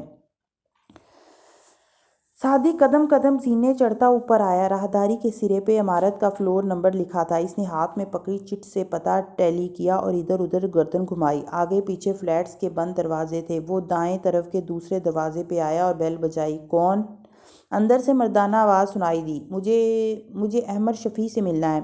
سعدی قدم قدم سینے چڑھتا اوپر آیا۔ راہداری کے سرے پہ عمارت کا فلور نمبر لکھا تھا۔ اس نے ہاتھ میں پکڑی چٹ سے پتہ ٹیلی کیا اور ادھر ادھر گردن گھمائی۔ آگے پیچھے فلیٹس کے بند دروازے تھے۔ وہ دائیں طرف کے دوسرے دروازے پہ آیا اور بیل بجائی۔ کون؟ اندر سے مردانہ آواز سنائی دی، مجھے احمد شفیع سے ملنا ہے۔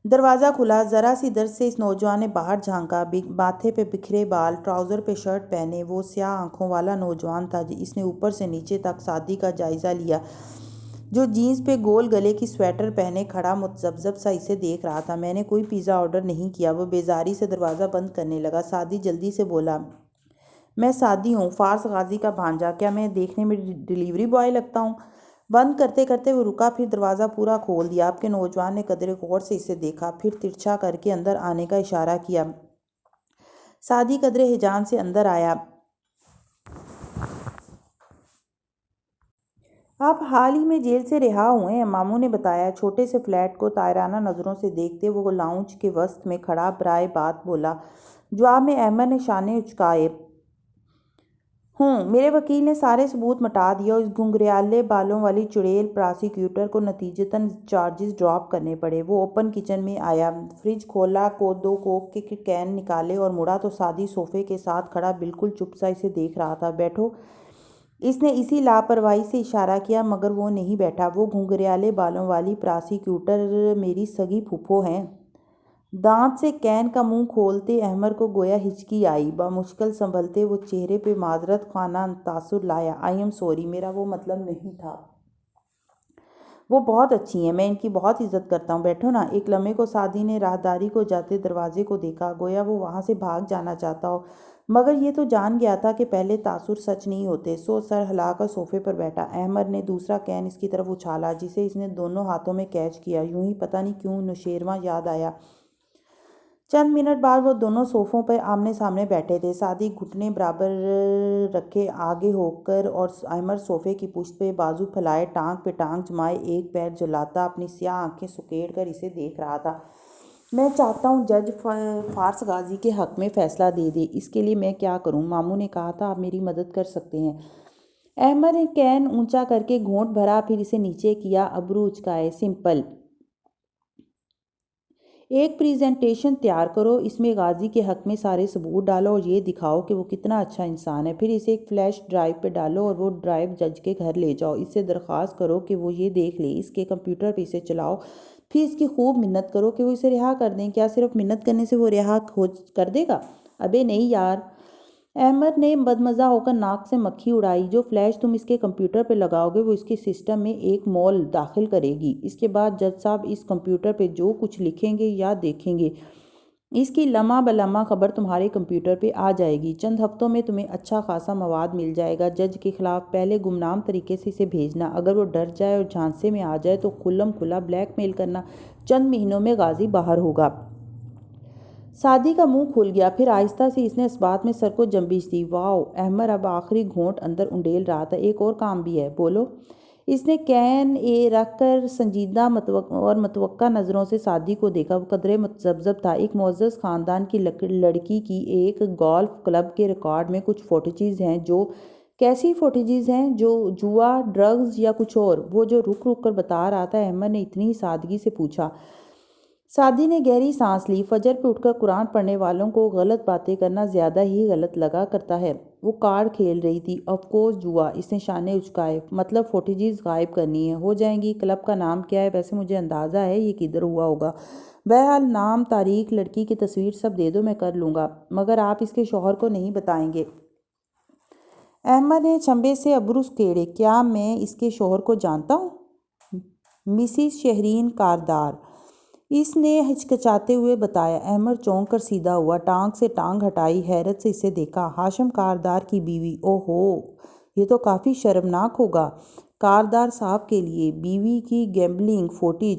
دروازہ کھلا۔ ذرا سی درد سے اس نوجوان نے باہر جھانکا۔ ماتھے پہ بکھرے بال، ٹراؤزر پہ شرٹ پہنے، وہ سیاہ آنکھوں والا نوجوان تھا۔ اس نے اوپر سے نیچے تک سعدی کا جائزہ لیا، جو جینس پہ گول گلے کی سویٹر پہنے کھڑا متذبذب سا اسے دیکھ رہا تھا۔ میں نے کوئی پیزا آرڈر نہیں کیا۔ وہ بیزاری سے دروازہ بند کرنے لگا۔ سعدی جلدی سے بولا، میں سعدی ہوں، فارس غازی کا بھانجا۔ کیا میں دیکھنے میں ڈیلیوری بوائے لگتا ہوں؟ بند کرتے کرتے وہ رکا، پھر دروازہ پورا کھول دیا۔ آپ کے نوجوان نے قدرے غور سے اسے دیکھا، پھر ترچھا کر کے اندر آنے کا اشارہ کیا۔ سعدی قدرے ہجان سے اندر آیا۔ آپ حال ہی میں جیل سے رہا ہوئے ہیں، ماموں نے بتایا۔ چھوٹے سے فلیٹ کو طائرانہ نظروں سے دیکھتے وہ لاؤنج کے وسط میں کھڑا برائے بات بولا۔ جواب میں احمد نے شانے اچکائے۔ میرے وکیل نے سارے ثبوت مٹا دیا اور اس گھنگریالے بالوں والی چڑیل پراسیکیوٹر کو نتیجتاً چارجز ڈراپ کرنے پڑے۔ وہ اوپن کچن میں آیا، فریج کھولا، دو کوک کے کین نکالے اور مڑا تو سعدی صوفے کے ساتھ کھڑا بالکل چپ سا اسے دیکھ رہا تھا۔ بیٹھو، اس نے اسی لاپرواہی سے اشارہ کیا، مگر وہ نہیں بیٹھا۔ وہ گھنگریالے بالوں والی پراسیکیوٹر میری سگی پھوپھو ہیں۔ دانت سے کین کا منہ کھولتے احمد کو گویا ہچکی آئی۔ بمشکل سنبھلتے وہ چہرے پہ معذرت خواہ تاثر لایا۔ آئی ایم سوری، میرا وہ مطلب نہیں تھا۔ وہ بہت اچھی ہیں، میں ان کی بہت عزت کرتا ہوں۔ بیٹھو نا۔ ایک لمحے کو سعدی نے راہداری کو جاتے دروازے کو دیکھا، گویا وہ وہاں سے بھاگ جانا چاہتا ہو، مگر یہ تو جان گیا تھا کہ پہلے تاثر سچ نہیں ہوتے۔ سو سر ہلا کر صوفے پر بیٹھا۔ احمد نے دوسرا کین اس کی طرف اچھالا، جسے اس نے دونوں ہاتھوں میں کیچ کیا۔ یوں ہی پتہ نہیں کیوں نوشیروان یاد آیا۔ چند منٹ بعد وہ دونوں صوفوں پر آمنے سامنے بیٹھے تھے، سعدی گھٹنے برابر رکھے آگے ہو کر اور احمد صوفے کی پشت پہ بازو پھیلائے ٹانگ پہ ٹانگ جمائے ایک پیر جلاتا اپنی سیاہ آنکھیں سکیڑ کر اسے دیکھ رہا تھا۔ میں چاہتا ہوں جج فارس غازی کے حق میں فیصلہ دے دے۔ اس کے لیے میں کیا کروں؟ ماموں نے کہا تھا آپ میری مدد کر سکتے ہیں۔ احمد نے کین اونچا کر کے گھونٹ بھرا، پھر اسے نیچے کیا، ابرو اچکائے۔ سمپل، ایک پریزنٹیشن تیار کرو، اس میں غازی کے حق میں سارے ثبوت ڈالو اور یہ دکھاؤ کہ وہ کتنا اچھا انسان ہے۔ پھر اسے ایک فلیش ڈرائیو پہ ڈالو اور وہ ڈرائیو جج کے گھر لے جاؤ۔ اس سے درخواست کرو کہ وہ یہ دیکھ لے، اس کے کمپیوٹر پہ اسے چلاؤ، پھر اس کی خوب منت کرو کہ وہ اسے رہا کر دیں۔ کیا صرف منت کرنے سے وہ رہا کر دے گا؟ ابے نہیں یار۔ احمد نے بدمزہ ہو کر ناک سے مکھی اڑائی۔ جو فلیش تم اس کے کمپیوٹر پہ لگاؤ گے وہ اس کے سسٹم میں ایک مول داخل کرے گی۔ اس کے بعد جج صاحب اس کمپیوٹر پہ جو کچھ لکھیں گے یا دیکھیں گے، اس کی لمحہ بلمحہ خبر تمہارے کمپیوٹر پہ آ جائے گی۔ چند ہفتوں میں تمہیں اچھا خاصا مواد مل جائے گا۔ جج کے خلاف پہلے گمنام طریقے سے اسے بھیجنا، اگر وہ ڈر جائے اور جھانسے میں آ جائے تو کھلم کھلا بلیک میل کرنا۔ چند مہینوں میں غازی باہر ہوگا۔ سعدی کا منہ کھل گیا، پھر آہستہ سے اس نے اس بات میں سر کو جنبش دی۔ واو! احمد اب آخری گھونٹ اندر انڈیل رہا تھا۔ ایک اور کام بھی ہے، بولو۔ اس نے کین رکھ کر سنجیدہ اور متوقع نظروں سے سعدی کو دیکھا۔ وہ قدرے متذبذب تھا۔ ایک معزز خاندان کی لڑکی کی ایک گولف کلب کے ریکارڈ میں کچھ فوٹیجز ہیں جو کیسی فوٹیجز ہیں؟ جو جوا، ڈرگز یا کچھ اور؟ وہ جو رک رک کر بتا رہا تھا۔ احمد نے اتنی ہی سادگی سے پوچھا۔ سعدی نے گہری سانس لی۔ فجر پہ اٹھ کر قرآن پڑھنے والوں کو غلط باتیں کرنا زیادہ ہی غلط لگا کرتا ہے۔ وہ کارڈ کھیل رہی تھی۔ آف کورس جوا۔ اس نے شانے اچکائے۔ مطلب فوٹیجز غائب کرنی ہے؟ ہو جائیں گی۔ کلب کا نام کیا ہے؟ ویسے مجھے اندازہ ہے یہ کدھر ہوا ہوگا۔ بہرحال نام، تاریخ، لڑکی کی تصویر سب دے دو، میں کر لوں گا، مگر آپ اس کے شوہر کو نہیں بتائیں گے۔ احمد نے چنبے سے ابرو سکیڑے۔ کیا میں اس کے شوہر کو جانتا ہوں؟ مسز شہرین کاردار، اس نے ہچکچاتے ہوئے بتایا۔ احمد چونک کر سیدھا ہوا، ٹانگ سے ٹانگ ہٹائی، حیرت سے اسے دیکھا۔ ہاشم کاردار کی بیوی؟ اوہو، یہ تو کافی شرمناک ہوگا کاردار صاحب کے لیے۔ بیوی کی گیمبلنگ فوٹیج؟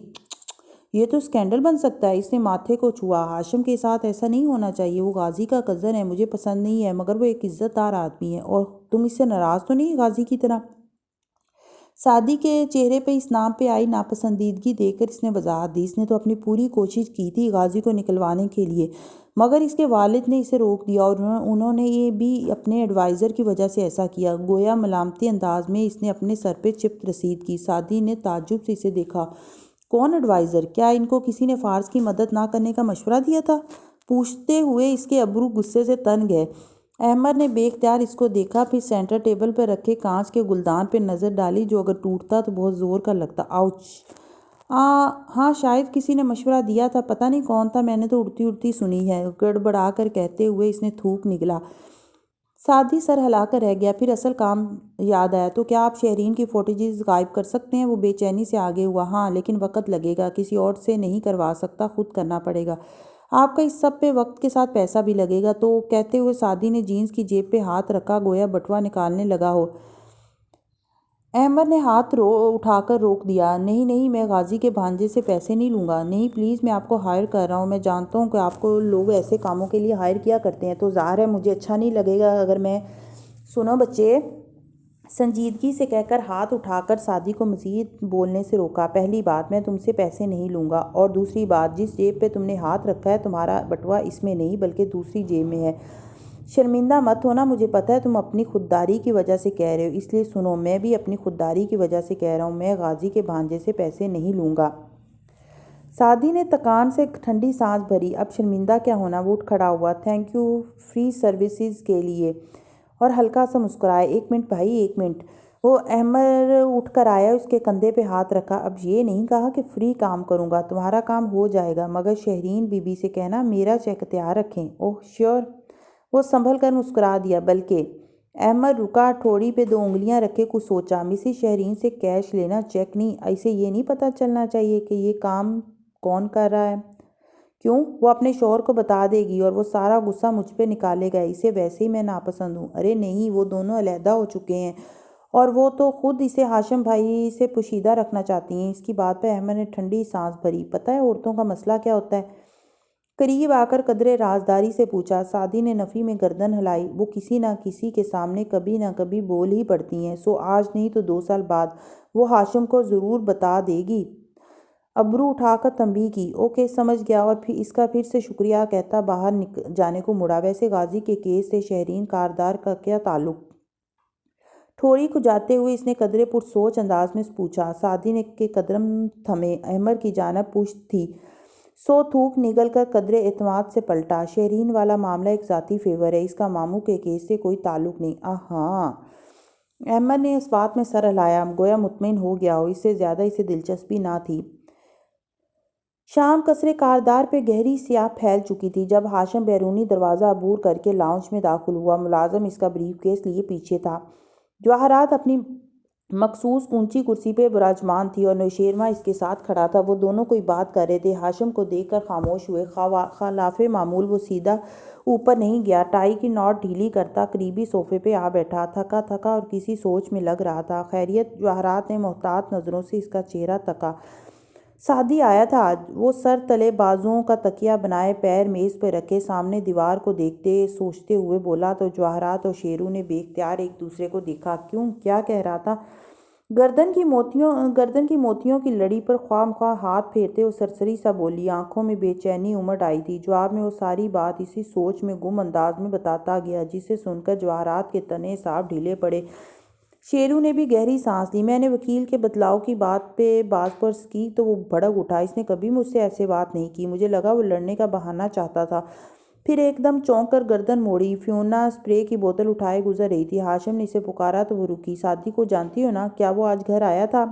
یہ تو اسکینڈل بن سکتا ہے۔ اس نے ماتھے کو چھوا۔ ہاشم کے ساتھ ایسا نہیں ہونا چاہیے، وہ غازی کا کزن ہے، مجھے پسند نہیں ہے، مگر وہ ایک عزت دار آدمی ہے۔ اور تم اس سے ناراض تو نہیں غازی کی طرح؟ سعدی کے چہرے پہ اس نام پہ آئی ناپسندیدگی دیکھ کر اس نے وضاحت دی، اس نے تو اپنی پوری کوشش کی تھی غازی کو نکلوانے کے لیے، مگر اس کے والد نے اسے روک دیا، اور انہوں نے یہ بھی اپنے ایڈوائزر کی وجہ سے ایسا کیا۔ گویا ملامتی انداز میں اس نے اپنے سر پہ چپت رسید کی۔ سعدی نے تعجب سے اسے دیکھا۔ کون ایڈوائزر؟ کیا ان کو کسی نے فارس کی مدد نہ کرنے کا مشورہ دیا تھا؟ پوچھتے ہوئے اس کے ابرو غصے سے تن گئے۔ احمد نے بے اختیار اس کو دیکھا، پھر سینٹر ٹیبل پر رکھے کانچ کے گلدان پہ نظر ڈالی جو اگر ٹوٹتا تو بہت زور کا لگتا۔ آؤچ! ہاں شاید کسی نے مشورہ دیا تھا، پتہ نہیں کون تھا، میں نے تو اڑتی اڑتی سنی ہے، گڑبڑا کر کہتے ہوئے اس نے تھوک نگلا۔ سعدی سر ہلا کر رہ گیا، پھر اصل کام یاد آیا۔ تو کیا آپ شہرین کی فوٹیجز غائب کر سکتے ہیں؟ وہ بے چینی سے آگے ہوا۔ ہاں، لیکن وقت لگے گا، کسی اور سے نہیں کروا سکتا، خود کرنا پڑے گا۔ آپ کا اس سب پہ وقت کے ساتھ پیسہ بھی لگے گا۔ تو کہتے ہوئے سعدی نے جینس کی جیب پہ ہاتھ رکھا، گویا بٹوا نکالنے لگا ہو۔ احمد نے ہاتھ اٹھا کر روک دیا۔ نہیں نہیں، میں غازی کے بھانجے سے پیسے نہیں لوں گا۔ نہیں پلیز، میں آپ کو ہائر کر رہا ہوں، میں جانتا ہوں کہ آپ کو لوگ ایسے کاموں کے لیے ہائر کیا کرتے ہیں، تو ظاہر ہے مجھے اچھا نہیں لگے گا اگر میں… سنو بچے، سنجیدگی سے کہہ کر ہاتھ اٹھا کر سعدی کو مزید بولنے سے روکا۔ پہلی بات، میں تم سے پیسے نہیں لوں گا، اور دوسری بات، جس جیب پہ تم نے ہاتھ رکھا ہے تمہارا بٹوا اس میں نہیں بلکہ دوسری جیب میں ہے۔ شرمندہ مت ہونا، مجھے پتہ ہے تم اپنی خودداری کی وجہ سے کہہ رہے ہو، اس لیے سنو، میں بھی اپنی خودداری کی وجہ سے کہہ رہا ہوں، میں غازی کے بھانجے سے پیسے نہیں لوں گا۔ سعدی نے تکان سے ٹھنڈی سانس بھری۔ اب شرمندہ کیا ہونا؟ وہ اٹھ کھڑا ہوا۔ تھینک یو فری سروسز کے لیے، اور ہلکا سا مسکرایا۔ ایک منٹ بھائی، ایک منٹ۔ وہ احمد اٹھ کر آیا، اس کے کندھے پہ ہاتھ رکھا۔ اب یہ نہیں کہا کہ فری کام کروں گا، تمہارا کام ہو جائے گا، مگر شہرین بی بی سے کہنا میرا چیک تیار رکھیں۔ اوہ شیور۔ وہ سنبھل کر مسکرا دیا۔ بلکہ… احمد رکا، ٹھوڑی پہ 2 انگلیاں رکھے کچھ سوچا۔ مسز شہرین سے کیش لینا، چیک نہیں؟ اسے یہ نہیں پتہ چلنا چاہیے کہ یہ کام کون کر رہا ہے؟ کیوں؟ وہ اپنے شوہر کو بتا دے گی اور وہ سارا غصہ مجھ پہ نکالے گا، اسے ویسے ہی میں ناپسند ہوں۔ ارے نہیں، وہ دونوں علیحدہ ہو چکے ہیں، اور وہ تو خود اسے ہاشم بھائی سے پوشیدہ رکھنا چاہتی ہیں۔ اس کی بات پہ احمد نے ٹھنڈی سانس بھری۔ پتہ ہے عورتوں کا مسئلہ کیا ہوتا ہے؟ قریب آ کر قدرے رازداری سے پوچھا۔ سعدی نے نفی میں گردن ہلائی۔ وہ کسی نہ کسی کے سامنے کبھی نہ کبھی بول ہی پڑتی ہیں، سو آج نہیں تو 2 سال بعد وہ ہاشم کو ضرور بتا دے گی۔ ابرو اٹھا کر تنبیہ کی۔ اوکے، سمجھ گیا، اور پھر اس کا پھر سے شکریہ کہتا باہر جانے کو مڑا۔ ویسے غازی کے کیس سے شہرین کاردار کا کیا تعلق؟ ٹھوڑی کھجاتے ہوئے اس نے قدرے پرسوچ انداز میں پوچھا۔ سعدی نے کے قدم تھمے، احمد کی جانب پشت تھی، سو تھوک نگل کر قدرے اعتماد سے پلٹا۔ شہرین والا معاملہ ایک ذاتی فیور ہے، اس کا ماموں کے کیس سے کوئی تعلق نہیں۔ ہاں۔ احمد نے اس بات میں سر ہلایا، گویا مطمئن ہو گیا ہو، اس سے زیادہ اسے دلچسپی نہ تھی۔ شام قصرِ کاردار پہ گہری سیاہ پھیل چکی تھی جب ہاشم بیرونی دروازہ عبور کر کے لاؤنج میں داخل ہوا۔ ملازم اس کا بریف کیس لیے پیچھے تھا۔ جواہرات اپنی مخصوص اونچی کرسی پہ براجمان تھی، اور نوشیروان اس کے ساتھ کھڑا تھا۔ وہ دونوں کوئی بات کر رہے تھے۔ ہاشم کو دیکھ کر خاموش ہوئے۔ خلاف معمول وہ سیدھا اوپر نہیں گیا، ٹائی کی نوٹ ڈھیلی کرتا قریبی صوفے پہ آ بیٹھا، تھکا تھکا اور کسی سوچ میں لگ رہا تھا۔ خیریت؟ جواہرات نے محتاط نظروں سے اس کا چہرہ تکا۔ سعدی آیا تھا آج؟ وہ سر تلے بازوؤں کا تکیہ بنائے پیر میز پہ رکھے سامنے دیوار کو دیکھتے سوچتے ہوئے بولا تو جواہرات اور شیرو نے بے اختیار ایک دوسرے کو دیکھا۔ کیوں؟ کیا کہہ رہا تھا؟ گردن کی موتیوں کی لڑی پر خواہ مخواہ ہاتھ پھیرتے وہ سرسری سا بولی۔ آنکھوں میں بے چینی امڑ آئی تھی۔ جواب میں وہ ساری بات اسی سوچ میں گم انداز میں بتاتا گیا جسے سن کر جواہرات کے تنے اعصاب ڈھیلے پڑے۔ شیرو نے بھی گہری سانس لی۔ میں نے وکیل کے بتلاؤ کی بات پہ باز پرس کی تو وہ بھڑک اٹھا۔ اس نے کبھی مجھ سے ایسے بات نہیں کی۔ مجھے لگا وہ لڑنے کا بہانہ چاہتا تھا۔ پھر ایک دم چونک کر گردن موڑی۔ فیونا اسپرے کی بوتل اٹھائے گزر رہی تھی۔ ہاشم نے اسے پکارا تو وہ رکی۔ سعدی کو جانتی ہو نا؟ کیا وہ آج گھر آیا تھا؟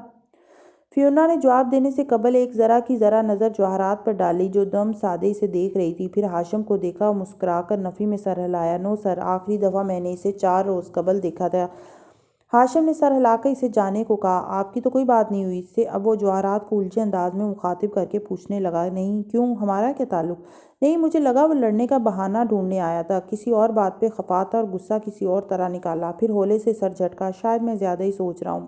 فیونا نے جواب دینے سے قبل ایک ذرا کی ذرا نظر جواہرات پر ڈالی جو دم سادے اسے دیکھ رہی تھی، پھر ہاشم کو دیکھا اور مسکرا کر نفی میں سر ہلایا۔ نو سر، آخری دفعہ میں نے اسے 4 روز قبل دیکھا تھا۔ ہاشم نے سر ہلا کر اسے جانے کو کہا۔ آپ کی تو کوئی بات نہیں ہوئی اس سے؟ اب وہ جواہرات کو الجھے انداز میں مخاطب کر کے پوچھنے لگا۔ نہیں۔ کیوں؟ ہمارا کیا تعلق؟ نہیں، مجھے لگا وہ لڑنے کا بہانہ ڈھونڈنے آیا تھا، کسی اور بات پہ خفا تھا اور غصہ کسی اور طرح نکالا۔ پھر ہولے سے سر جھٹکا۔ شاید میں زیادہ ہی سوچ رہا ہوں۔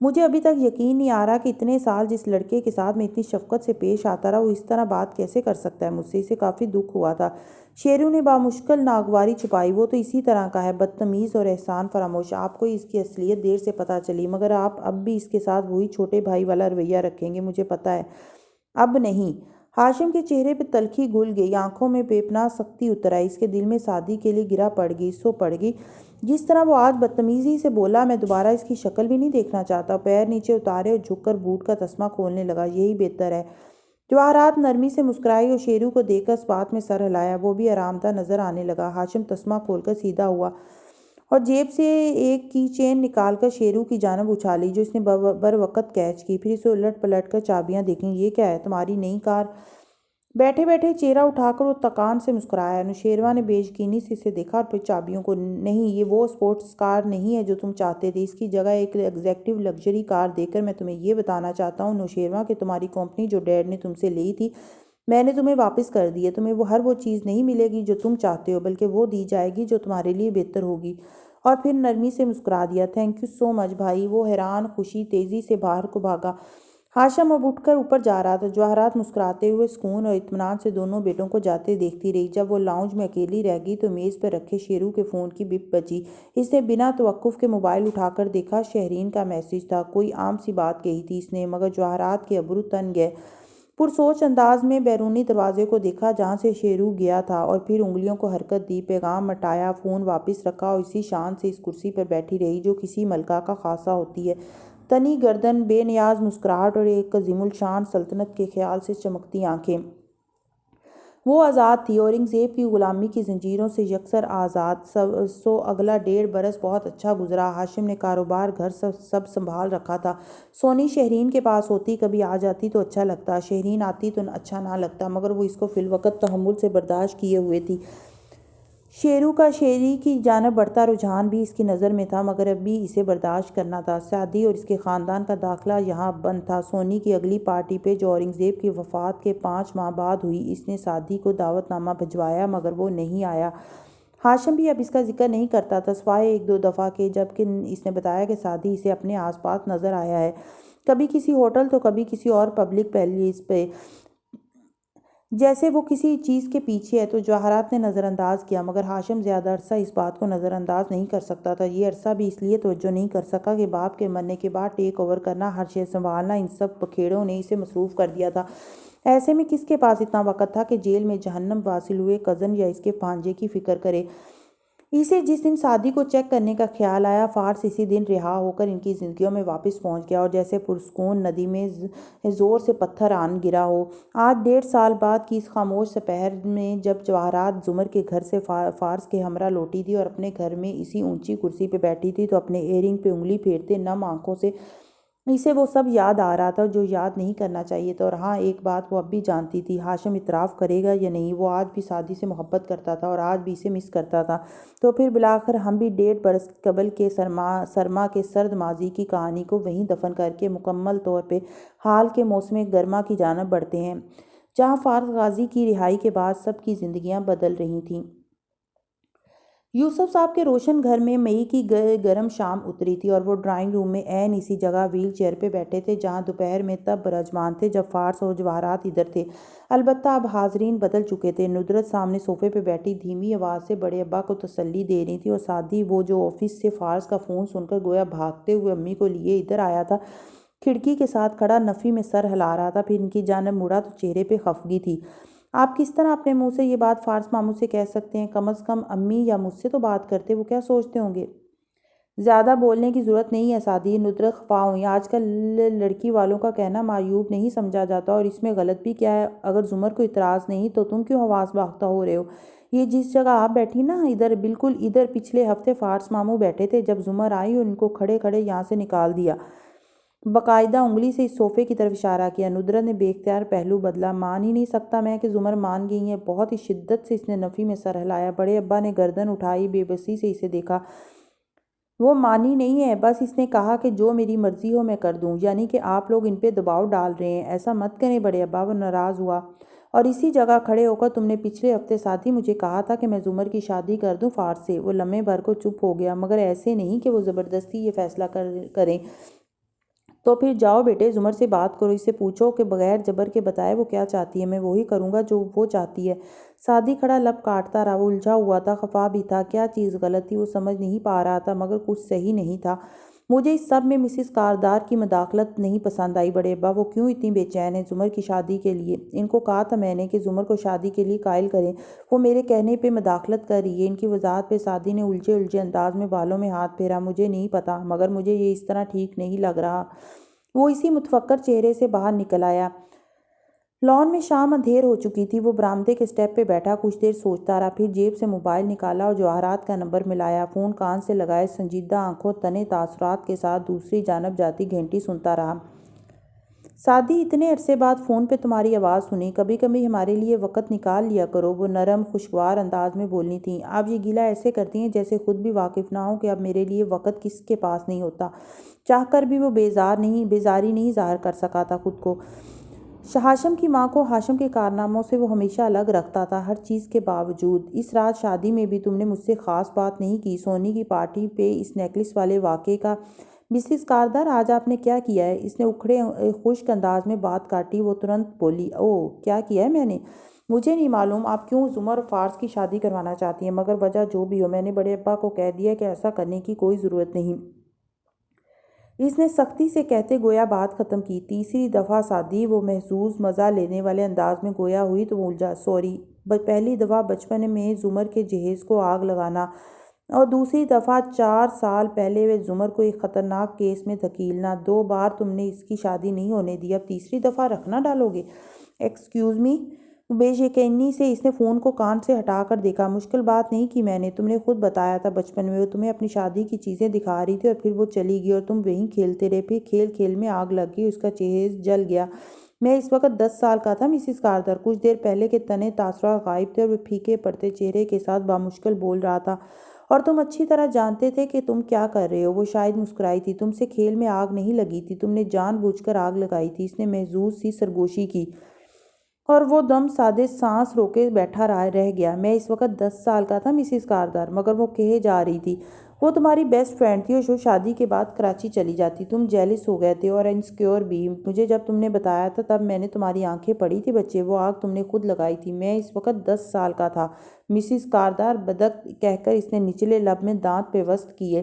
مجھے ابھی تک یقین نہیں آ رہا کہ اتنے سال جس لڑکے کے ساتھ میں اتنی شفقت سے پیش آتا رہا وہ اس طرح بات کیسے کر سکتا ہے مجھ سے۔ اسے کافی دکھ ہوا تھا۔ شیرو نے بامشکل ناگواری چھپائی۔ وہ تو اسی طرح کا ہے، بدتمیز اور احسان فراموش۔ آپ کو اس کی اصلیت دیر سے پتہ چلی، مگر آپ اب بھی اس کے ساتھ وہی چھوٹے بھائی والا رویہ رکھیں گے، مجھے پتہ ہے۔ اب نہیں۔ ہاشم کے چہرے پہ تلخی گھل گئی، آنکھوں میں بے پناہ سختی اتر آئی۔ اس کے دل میں سعدی کے لیے گرہ پڑ گئی، سو پڑ گئی۔ جس طرح وہ آج بدتمیزی سے بولا، میں دوبارہ اس کی شکل بھی نہیں دیکھنا چاہتا۔ پیر نیچے اتارے اور جھک کر بوٹ کا تسمہ کھولنے لگا۔ یہی بہتر ہے۔ جواہرات نرمی سے مسکرائی اور شیرو کو دیکھ کر اس بات میں سر ہلایا۔ وہ بھی آرام دہ نظر آنے لگا۔ ہاشم تسمہ کھول کر سیدھا ہوا اور جیب سے ایک کی چین نکال کر شیرو کی جانب اچھالی، جو اس نے بروقت کیچ کی۔ پھر اسے الٹ پلٹ کر چابیاں دیکھیں۔ یہ کیا ہے؟ تمہاری نئی کار؟ بیٹھے بیٹھے چہرہ اٹھا کر وہ تکان سے مسکرایا۔ نوشیروان نے بے یقینی سے اسے دیکھا اور پھر چابیوں کو۔ نہیں، یہ وہ اسپورٹس کار نہیں ہے جو تم چاہتے تھے۔ اس کی جگہ ایک ایگزیکٹو لگژری کار دے کر میں تمہیں یہ بتانا چاہتا ہوں نوشیروان کہ تمہاری کمپنی جو ڈیڈ نے تم سے لی تھی، میں نے تمہیں واپس کر دی ہے۔ تمہیں وہ چیز نہیں ملے گی جو تم چاہتے ہو، بلکہ وہ دی جائے گی جو تمہارے لیے بہتر ہوگی۔ اور پھر نرمی سے مسکرا دیا۔ تھینک یو سو مچ بھائی۔ وہ حیران خوشی تیزی سے باہر کو بھاگا۔ ہاشم اب اٹھ کر اوپر جا رہا تھا۔ جواہرات مسکراتے ہوئے سکون اور اطمینان سے دونوں بیٹوں کو جاتے دیکھتی رہی۔ جب وہ لاؤنج میں اکیلی رہ گئی تو میز پر رکھے شیرو کے فون کی بپ بجی۔ اس نے بنا توقف کے موبائل اٹھا کر دیکھا۔ شہرین کا میسج تھا۔ کوئی عام سی بات کہی تھی اس نے، مگر جواہرات کے ابرو تن گئے۔ پرسوچ انداز میں بیرونی دروازے کو دیکھا جہاں سے شیرو گیا تھا اور پھر انگلیوں کو حرکت دی، پیغام مٹایا، فون واپس رکھا اور اسی شان سے اس کرسی پر بیٹھی رہی جو کسی ملکہ کا خاصہ ہوتی ہے۔ تنی گردن، بے نیاز مسکراہٹ اور ایک عظیم الشان سلطنت کے خیال سے چمکتی آنکھیں۔ وہ آزاد تھی، اورنگزیب کی غلامی کی زنجیروں سے یکسر آزاد۔ سو اگلا 1.5 برس بہت اچھا گزرا۔ ہاشم نے کاروبار، گھر سب سنبھال رکھا تھا۔ سونی شہرین کے پاس ہوتی، کبھی آ جاتی تو اچھا لگتا، شہرین آتی تو اچھا نہ لگتا، مگر وہ اس کو فی الوقت تحمل سے برداشت کیے ہوئے تھی۔ شیرو کا شیری کی جانب بڑھتا رجحان بھی اس کی نظر میں تھا، مگر اب بھی اسے برداشت کرنا تھا۔ سعدی اور اس کے خاندان کا داخلہ یہاں بند تھا۔ سونی کی اگلی پارٹی پہ، جو اورنگزیب کی وفات کے 5 ماہ بعد ہوئی، اس نے سعدی کو دعوت نامہ بھجوایا، مگر وہ نہیں آیا۔ ہاشم بھی اب اس کا ذکر نہیں کرتا تھا، سوائے 1-2 دفعہ کے، جبکہ اس نے بتایا کہ سعدی اسے اپنے آس پاس نظر آیا ہے، کبھی کسی ہوٹل تو کبھی کسی اور پبلک پلیس پہ، جیسے وہ کسی چیز کے پیچھے ہے۔ تو جواہرات نے نظر انداز کیا، مگر ہاشم زیادہ عرصہ اس بات کو نظر انداز نہیں کر سکتا تھا۔ یہ عرصہ بھی اس لیے توجہ نہیں کر سکا کہ باپ کے مرنے کے بعد ٹیک اوور کرنا، ہر شے سنبھالنا، ان سب بکھیڑوں نے اسے مصروف کر دیا تھا۔ ایسے میں کس کے پاس اتنا وقت تھا کہ جیل میں جہنم واصل ہوئے کزن یا اس کے بھانجے کی فکر کرے؟ اسے جس دن سعدی کو چیک کرنے کا خیال آیا، فارس اسی دن رہا ہو کر ان کی زندگیوں میں واپس پہنچ گیا، اور جیسے پرسکون ندی میں زور سے پتھر آن گرا ہو۔ آج 1.5 سال بعد کی اس خاموش سپہر میں، جب جواہرات زمر کے گھر سے فارس کے ہمراہ لوٹی تھی اور اپنے گھر میں اسی اونچی کرسی پہ بیٹھی تھی، تو اپنے ایئرنگ پہ انگلی پھیرتے نم آنکھوں سے اسے وہ سب یاد آ رہا تھا جو یاد نہیں کرنا چاہیے تھا۔ اور ہاں، ایک بات وہ اب بھی جانتی تھی، ہاشم اعتراف کرے گا یا نہیں، وہ آج بھی سعدی سے محبت کرتا تھا اور آج بھی اسے مس کرتا تھا۔ تو پھر بالآخر ہم بھی 1.5 برس قبل کے سرما کے سرد ماضی کی کہانی کو وہیں دفن کر کے مکمل طور پہ حال کے موسم گرما کی جانب بڑھتے ہیں، جہاں فارس غازی کی رہائی کے بعد سب کی زندگیاں بدل رہی تھیں۔ یوسف صاحب کے روشن گھر میں مئی کی گرم شام اتری تھی، اور وہ ڈرائنگ روم میں عین اسی جگہ ویل چیئر پہ بیٹھے تھے جہاں دوپہر میں تب براجمان تھے جب فارس اور جواہرات ادھر تھے۔ البتہ اب حاضرین بدل چکے تھے۔ ندرت سامنے صوفے پہ بیٹھی دھیمی آواز سے بڑے ابا کو تسلی دے رہی تھی، اور سعدی، وہ جو آفس سے فارس کا فون سن کر گویا بھاگتے ہوئے امی کو لیے ادھر آیا تھا، کھڑکی کے ساتھ کھڑا نفی میں سر ہلا رہا تھا۔ پھر ان کی جانب مڑا تو چہرے پہ خفگی تھی۔ آپ کس طرح اپنے منہ سے یہ بات فارس ماموں سے کہہ سکتے ہیں؟ کم از کم امی یا مجھ سے تو بات کرتے، وہ کیا سوچتے ہوں گے؟ زیادہ بولنے کی ضرورت نہیں ہے سعدی، ندرت خفا ہوئی۔ آج کل لڑکی والوں کا کہنا معیوب نہیں سمجھا جاتا، اور اس میں غلط بھی کیا ہے؟ اگر زمر کو اعتراض نہیں تو تم کیوں حواس باختہ ہو رہے ہو؟ یہ جس جگہ آپ بیٹھی نا، ادھر، بالکل ادھر پچھلے ہفتے فارس ماموں بیٹھے تھے جب زمر آئی اور ان کو کھڑے کھڑے یہاں سے نکال دیا۔ باقاعدہ انگلی سے اس صوفے کی طرف اشارہ کیا۔ ندرت نے بے اختیار پہلو بدلا۔ مان ہی نہیں سکتا میں کہ زمر مان گئی ہیں۔ بہت ہی شدت سے اس نے نفی میں سر ہلایا۔ بڑے ابا نے گردن اٹھائی، بے بسی سے اسے دیکھا۔ وہ مانی نہیں ہے، بس اس نے کہا کہ جو میری مرضی ہو میں کر دوں، یعنی کہ آپ لوگ ان پہ دباؤ ڈال رہے ہیں۔ ایسا مت کریں بڑے ابا، وہ ناراض ہوا۔ اور اسی جگہ کھڑے ہو کر تم نے پچھلے ہفتے ساتھی مجھے کہا تھا کہ میں زمر کی شادی کر دوں فارس سے۔ وہ لمحے بھر کو چپ ہو گیا، مگر ایسے نہیں کہ وہ زبردستی یہ فیصلہ کریں۔ تو پھر جاؤ بیٹے، زمر سے بات کرو، اس سے پوچھو کہ بغیر جبر کے بتائے وہ کیا چاہتی ہے، میں وہی کروں گا جو وہ چاہتی ہے۔ سعدی کھڑا لب کاٹتا رہا، وہ الجھا ہوا تھا، خفا بھی تھا، کیا چیز غلط تھی وہ سمجھ نہیں پا رہا تھا، مگر کچھ صحیح نہیں تھا۔ مجھے اس سب میں مسز کاردار کی مداخلت نہیں پسند آئی۔ بڑے ابا وہ کیوں اتنی بے چین ہیں زمر کی شادی کے لیے؟ ان کو کہا تھا میں نے کہ زمر کو شادی کے لیے قائل کریں، وہ میرے کہنے پہ مداخلت کر رہی ہے۔ ان کی وضاحت پہ سعدی نے الجھے انداز میں بالوں میں ہاتھ پھیرا۔ مجھے نہیں پتا، مگر مجھے یہ اس طرح ٹھیک نہیں لگ رہا۔ وہ اسی متفکر چہرے سے باہر نکل آیا۔ لان میں شام اندھیر ہو چکی تھی۔ وہ برآمدے کے سٹیپ پہ بیٹھا کچھ دیر سوچتا رہا، پھر جیب سے موبائل نکالا اور جواہرات کا نمبر ملایا۔ فون کان سے لگائے سنجیدہ آنکھوں تنے تاثرات کے ساتھ دوسری جانب جاتی گھنٹی سنتا رہا۔ سعدی، اتنے عرصے بعد فون پہ تمہاری آواز سنی، کبھی کبھی ہمارے لیے وقت نکال لیا کرو۔ وہ نرم خوشگوار انداز میں بولنی تھیں۔ آپ یہ گلہ ایسے کرتی ہیں جیسے خود بھی واقف نہ ہو کہ اب میرے لیے وقت کس کے پاس نہیں ہوتا۔ چاہ کر بھی وہ بیزاری نہیں ظاہر کر سکا تھا خود کو۔ ہاشم کی ماں کو ہاشم کے کارناموں سے وہ ہمیشہ الگ رکھتا تھا، ہر چیز کے باوجود۔ اس رات شادی میں بھی تم نے مجھ سے خاص بات نہیں کی، سونی کی پارٹی پہ اس نیکلس والے واقعے کا۔ مسز کاردار، آج آپ نے کیا کیا ہے؟ اس نے اکھڑے خشک انداز میں بات کاٹی۔ وہ ترنت بولی، اوہ، کیا کیا ہے میں نے؟ مجھے نہیں معلوم آپ کیوں زمر اور فارس کی شادی کروانا چاہتی ہیں، مگر وجہ جو بھی ہو، میں نے بڑے ابا کو کہہ دیا کہ ایسا کرنے کی کوئی ضرورت نہیں۔ اس نے سختی سے کہتے گویا بات ختم کی۔ تیسری دفعہ سعدی، وہ محظوظ مزہ لینے والے انداز میں گویا ہوئی تو وہ الجھا، سوری، پہلی دفعہ بچپن میں زمر کے جہیز کو آگ لگانا، اور دوسری دفعہ 4 سال پہلے وہ زمر کو ایک خطرناک کیس میں دھکیلنا۔ 2 بار تم نے اس کی شادی نہیں ہونے دی، اب تیسری دفعہ رکھنا ڈالو گے؟ Excuse me? بے یقینی سے اس نے فون کو کان سے ہٹا کر دیکھا۔ مشکل بات نہیں کی میں نے، تم نے خود بتایا تھا بچپن میں وہ تمہیں اپنی شادی کی چیزیں دکھا رہی تھی اور پھر وہ چلی گئی اور تم وہیں کھیلتے رہے، پھر کھیل کھیل میں آگ لگ گئی، اس کا جہیز جل گیا۔ میں اس وقت 10 سال کا تھا مسز کاردر۔ کچھ دیر پہلے کے تنے تاثرات غائب تھے اور وہ پھیکے پڑتے چہرے کے ساتھ بامشکل بول رہا تھا، اور تم اچھی طرح جانتے تھے کہ تم کیا کر رہے ہو۔ وہ شاید مسکرائی تھی، تم سے کھیل میں آگ نہیں لگی تھی، تم نے جان بوجھ کر آگ لگائی تھی۔ اس نے محظوظ سی سرگوشی کی اور وہ دم سادے سانس روکے بیٹھا رہ گیا۔ میں اس وقت 10 سال کا تھا مسز کاردر، مگر وہ کہے جا رہی تھی، وہ تمہاری بیسٹ فرینڈ تھی اور جو شادی کے بعد کراچی چلی جاتی۔ تم جیلس ہو گئے تھے اور انسیکیور بھی۔ مجھے جب تم نے بتایا تھا تب میں نے تمہاری آنکھیں پڑھی تھی بچے، وہ آگ تم نے خود لگائی تھی۔ میں اس وقت 10 سال کا تھا مسز کاردر، بدک کہہ کر اس نے نچلے لب میں دانت پیوست کیے،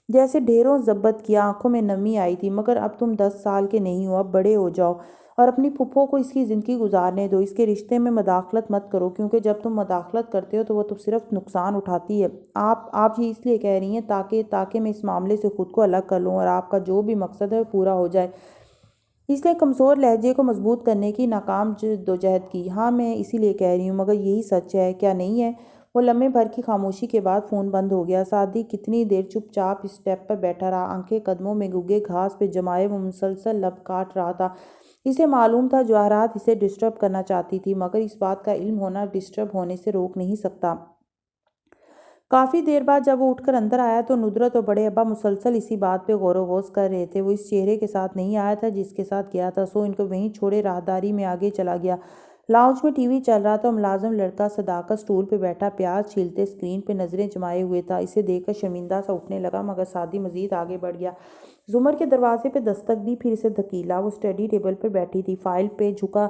جیسے ڈھیروں ضبط کیا۔ آنکھوں میں نمی آئی تھی، مگر اب تم 10 سال کے نہیں ہو، اب بڑے ہو جاؤ اور اپنی پھپھو کو اس کی زندگی گزارنے دو۔ اس کے رشتے میں مداخلت مت کرو، کیونکہ جب تم مداخلت کرتے ہو تو وہ تو صرف نقصان اٹھاتی ہے۔ آپ یہ اس لیے کہہ رہی ہیں تاکہ میں اس معاملے سے خود کو الگ کر لوں اور آپ کا جو بھی مقصد ہے وہ پورا ہو جائے۔ اس نے کمزور لہجے کو مضبوط کرنے کی ناکام جدوجہد کی۔ ہاں، میں اسی لیے کہہ رہی ہوں، مگر یہی سچ ہے، کیا نہیں ہے؟ وہ لمحے بھر کی خاموشی کے بعد فون بند ہو گیا۔ سعدی کتنی دیر چپ چاپ اسٹیپ پر بیٹھا رہا، آنکھیں قدموں میں گگے گھاس پہ جمائے وہ مسلسل لب کاٹ رہا تھا۔ اسے معلوم تھا جواہرات اسے ڈسٹرب کرنا چاہتی تھی، مگر اس بات کا علم ہونا ڈسٹرب ہونے سے روک نہیں سکتا۔ کافی دیر بعد جب وہ اٹھ کر اندر آیا تو ندرت اور بڑے ابا مسلسل اسی بات پہ غور و خوض کر رہے تھے۔ وہ اس چہرے کے ساتھ نہیں آیا تھا جس کے ساتھ گیا تھا، سو ان کو وہیں چھوڑے راہداری میں آگے چلا گیا۔ لاؤنج میں ٹی وی چل رہا تھا اور ملازم لڑکا صداقت سٹول پہ بیٹھا پیاز چھیلتے اسکرین پہ نظریں جمائے ہوئے تھا۔ اسے دیکھ کر شرمندہ سا اٹھنے لگا، مگر سعدی مزید آگے بڑھ گیا، زمر کے دروازے پہ دستک دی، پھر اسے دھکیلا۔ وہ اسٹڈی ٹیبل پر بیٹھی تھی، فائل پہ جھکا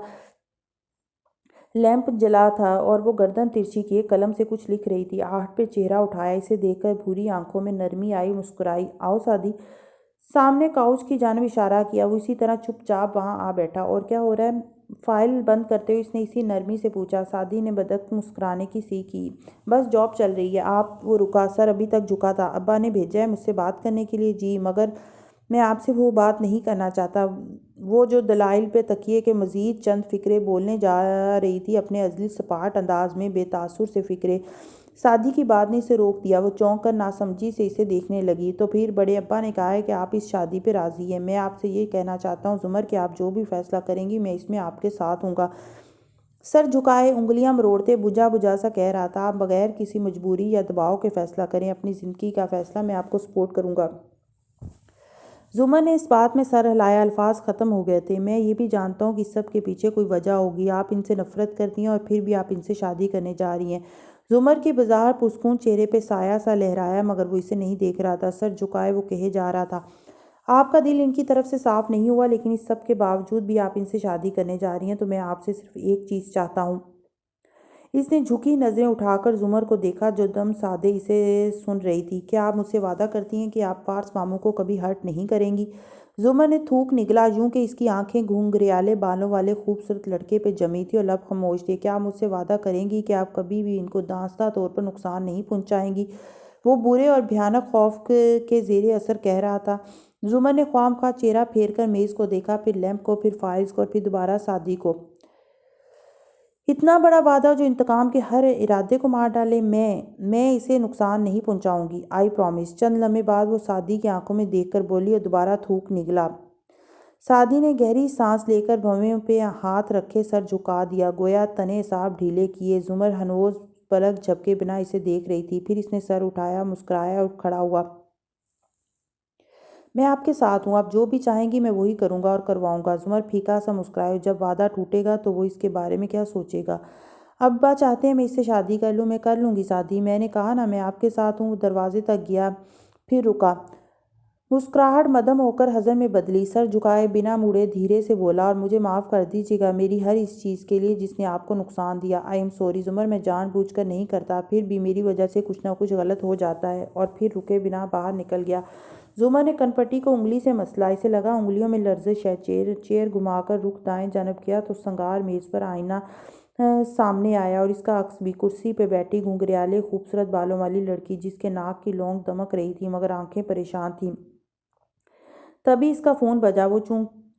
لیمپ جلا تھا اور وہ گردن ترچھی کیے قلم سے کچھ لکھ رہی تھی۔ آہٹ پہ چہرہ اٹھایا، اسے دیکھ کر بھوری آنکھوں میں نرمی آئی، مسکرائی۔ آؤ سعدی۔ سامنے کاؤچ کی جانب اشارہ کیا۔ وہ اسی طرح چپ چاپ وہاں آ بیٹھا۔ اور کیا ہو رہا ہے؟ فائل بند کرتے ہوئے اس نے اسی نرمی سے پوچھا۔ سعدی نے بدک مسکرانے کی سی کی، بس جاب چل رہی ہے۔ آپ؟ وہ رکا، سر ابھی تک جھکا تھا۔ ابا نے بھیجا ہے مجھ سے بات کرنے کے لیے؟ جی، مگر میں آپ سے وہ بات نہیں کرنا چاہتا۔ وہ جو دلائل پہ تکیے کے مزید چند فقرے بولنے جا رہی تھی اپنے ازلی سپاٹ انداز میں، بے تاثر سے فقرے۔ سعدی کی بات نے اسے روک دیا۔ وہ چونک کر ناسمجھی سے اسے دیکھنے لگی۔ تو پھر بڑے ابا نے کہا ہے کہ آپ اس شادی پہ راضی ہیں۔ میں آپ سے یہ کہنا چاہتا ہوں زمر کہ آپ جو بھی فیصلہ کریں گی میں اس میں آپ کے ساتھ ہوں گا۔ سر جھکائے، انگلیاں مروڑتے بجھا بجھا سا کہہ رہا تھا، آپ بغیر کسی مجبوری یا دباؤ کے فیصلہ کریں، اپنی زندگی کا فیصلہ، میں آپ کو سپورٹ کروں گا۔ زمر نے اس بات میں سر ہلایا، الفاظ ختم ہو گئے تھے۔ میں یہ بھی جانتا ہوں کہ اس سب کے پیچھے کوئی وجہ ہوگی، آپ ان سے نفرت کرتی ہیں اور پھر بھی آپ ان سے شادی کرنے جا رہی ہیں۔ زمر کے بظاہر پرسکون چہرے پہ سایہ سا لہرایا، مگر وہ اسے نہیں دیکھ رہا تھا۔ سر جھکائے وہ کہے جا رہا تھا، آپ کا دل ان کی طرف سے صاف نہیں ہوا، لیکن اس سب کے باوجود بھی آپ ان سے شادی کرنے جا رہی ہیں، تو میں آپ سے صرف ایک چیز چاہتا ہوں۔ اس نے جھکی نظریں اٹھا کر زمر کو دیکھا جو دم سادے اسے سن رہی تھی۔ کیا آپ مجھ سے وعدہ کرتی ہیں کہ آپ فارس ماموں کو کبھی ہرٹ نہیں کریں گی؟ زمر نے تھوک نگلا، یوں کہ اس کی آنکھیں گھنگریالے بالوں والے خوبصورت لڑکے پہ جمی تھی اور لب خاموش تھے۔ کیا آپ مجھ سے وعدہ کریں گی کہ آپ کبھی بھی ان کو دانستہ طور پر نقصان نہیں پہنچائیں گی؟ وہ برے اور بھیانک خوف کے زیر اثر کہہ رہا تھا۔ زمر نے خواہ چہرہ پھیر کر میز کو دیکھا، پھر لیمپ کو، پھر فائلز کو اور پھر دوبارہ سعدی کو۔ اتنا بڑا وعدہ جو انتقام کے ہر ارادے کو مار ڈالے۔ میں اسے نقصان نہیں پہنچاؤں گی، آئی پرومس۔ چند لمحے بعد وہ سعدی کی آنکھوں میں دیکھ کر بولی اور دوبارہ تھوک نگلا۔ سعدی نے گہری سانس لے کر بھویں پہ ہاتھ رکھے سر جھکا دیا، گویا تنے اعصاب ڈھیلے کیے۔ زمر ہنوز پلک جھپکے بنا اسے دیکھ رہی تھی، پھر اس نے سر اٹھایا، مسکرایا اور کھڑا ہوا۔ میں آپ کے ساتھ ہوں، آپ جو بھی چاہیں گی میں وہی کروں گا اور کرواؤں گا۔ زمر پھیکا سا مسکرایا، جب وعدہ ٹوٹے گا تو وہ اس کے بارے میں کیا سوچے گا؟ ابا چاہتے ہیں میں اس سے شادی کر لوں، میں کر لوں گی سعدی، میں نے کہا نا میں آپ کے ساتھ ہوں۔ وہ دروازے تک گیا، پھر رکا، مسکراہٹ مدھم ہو کر حزن میں بدلی، سر جھکائے بنا مڑے دھیرے سے بولا، اور مجھے معاف کر دیجیے گا میری ہر اس چیز کے لیے جس نے آپ کو نقصان دیا۔ آئی ایم سوری زمر، میں جان بوجھ کر نہیں کرتا، پھر بھی میری وجہ سے کچھ نہ کچھ غلط ہو جاتا ہے۔ اور پھر رکے بنا باہر نکل گیا۔ زمر نے کنپٹی کو انگلی سے مسلا، اسے لگا انگلیوں میں لرزش ہے۔ چیئر گھما کر رخ دائیں جانب کیا تو سنگار میز پر آئینہ سامنے آیا اور اس کا عکس بھی۔ کرسی پہ بیٹھی گھنگریالے خوبصورت بالوں والی لڑکی، جس کے ناک کی لونگ دمک رہی تھی مگر آنکھیں پریشان تھیں۔ تبھی اس کا فون بجا۔ وہ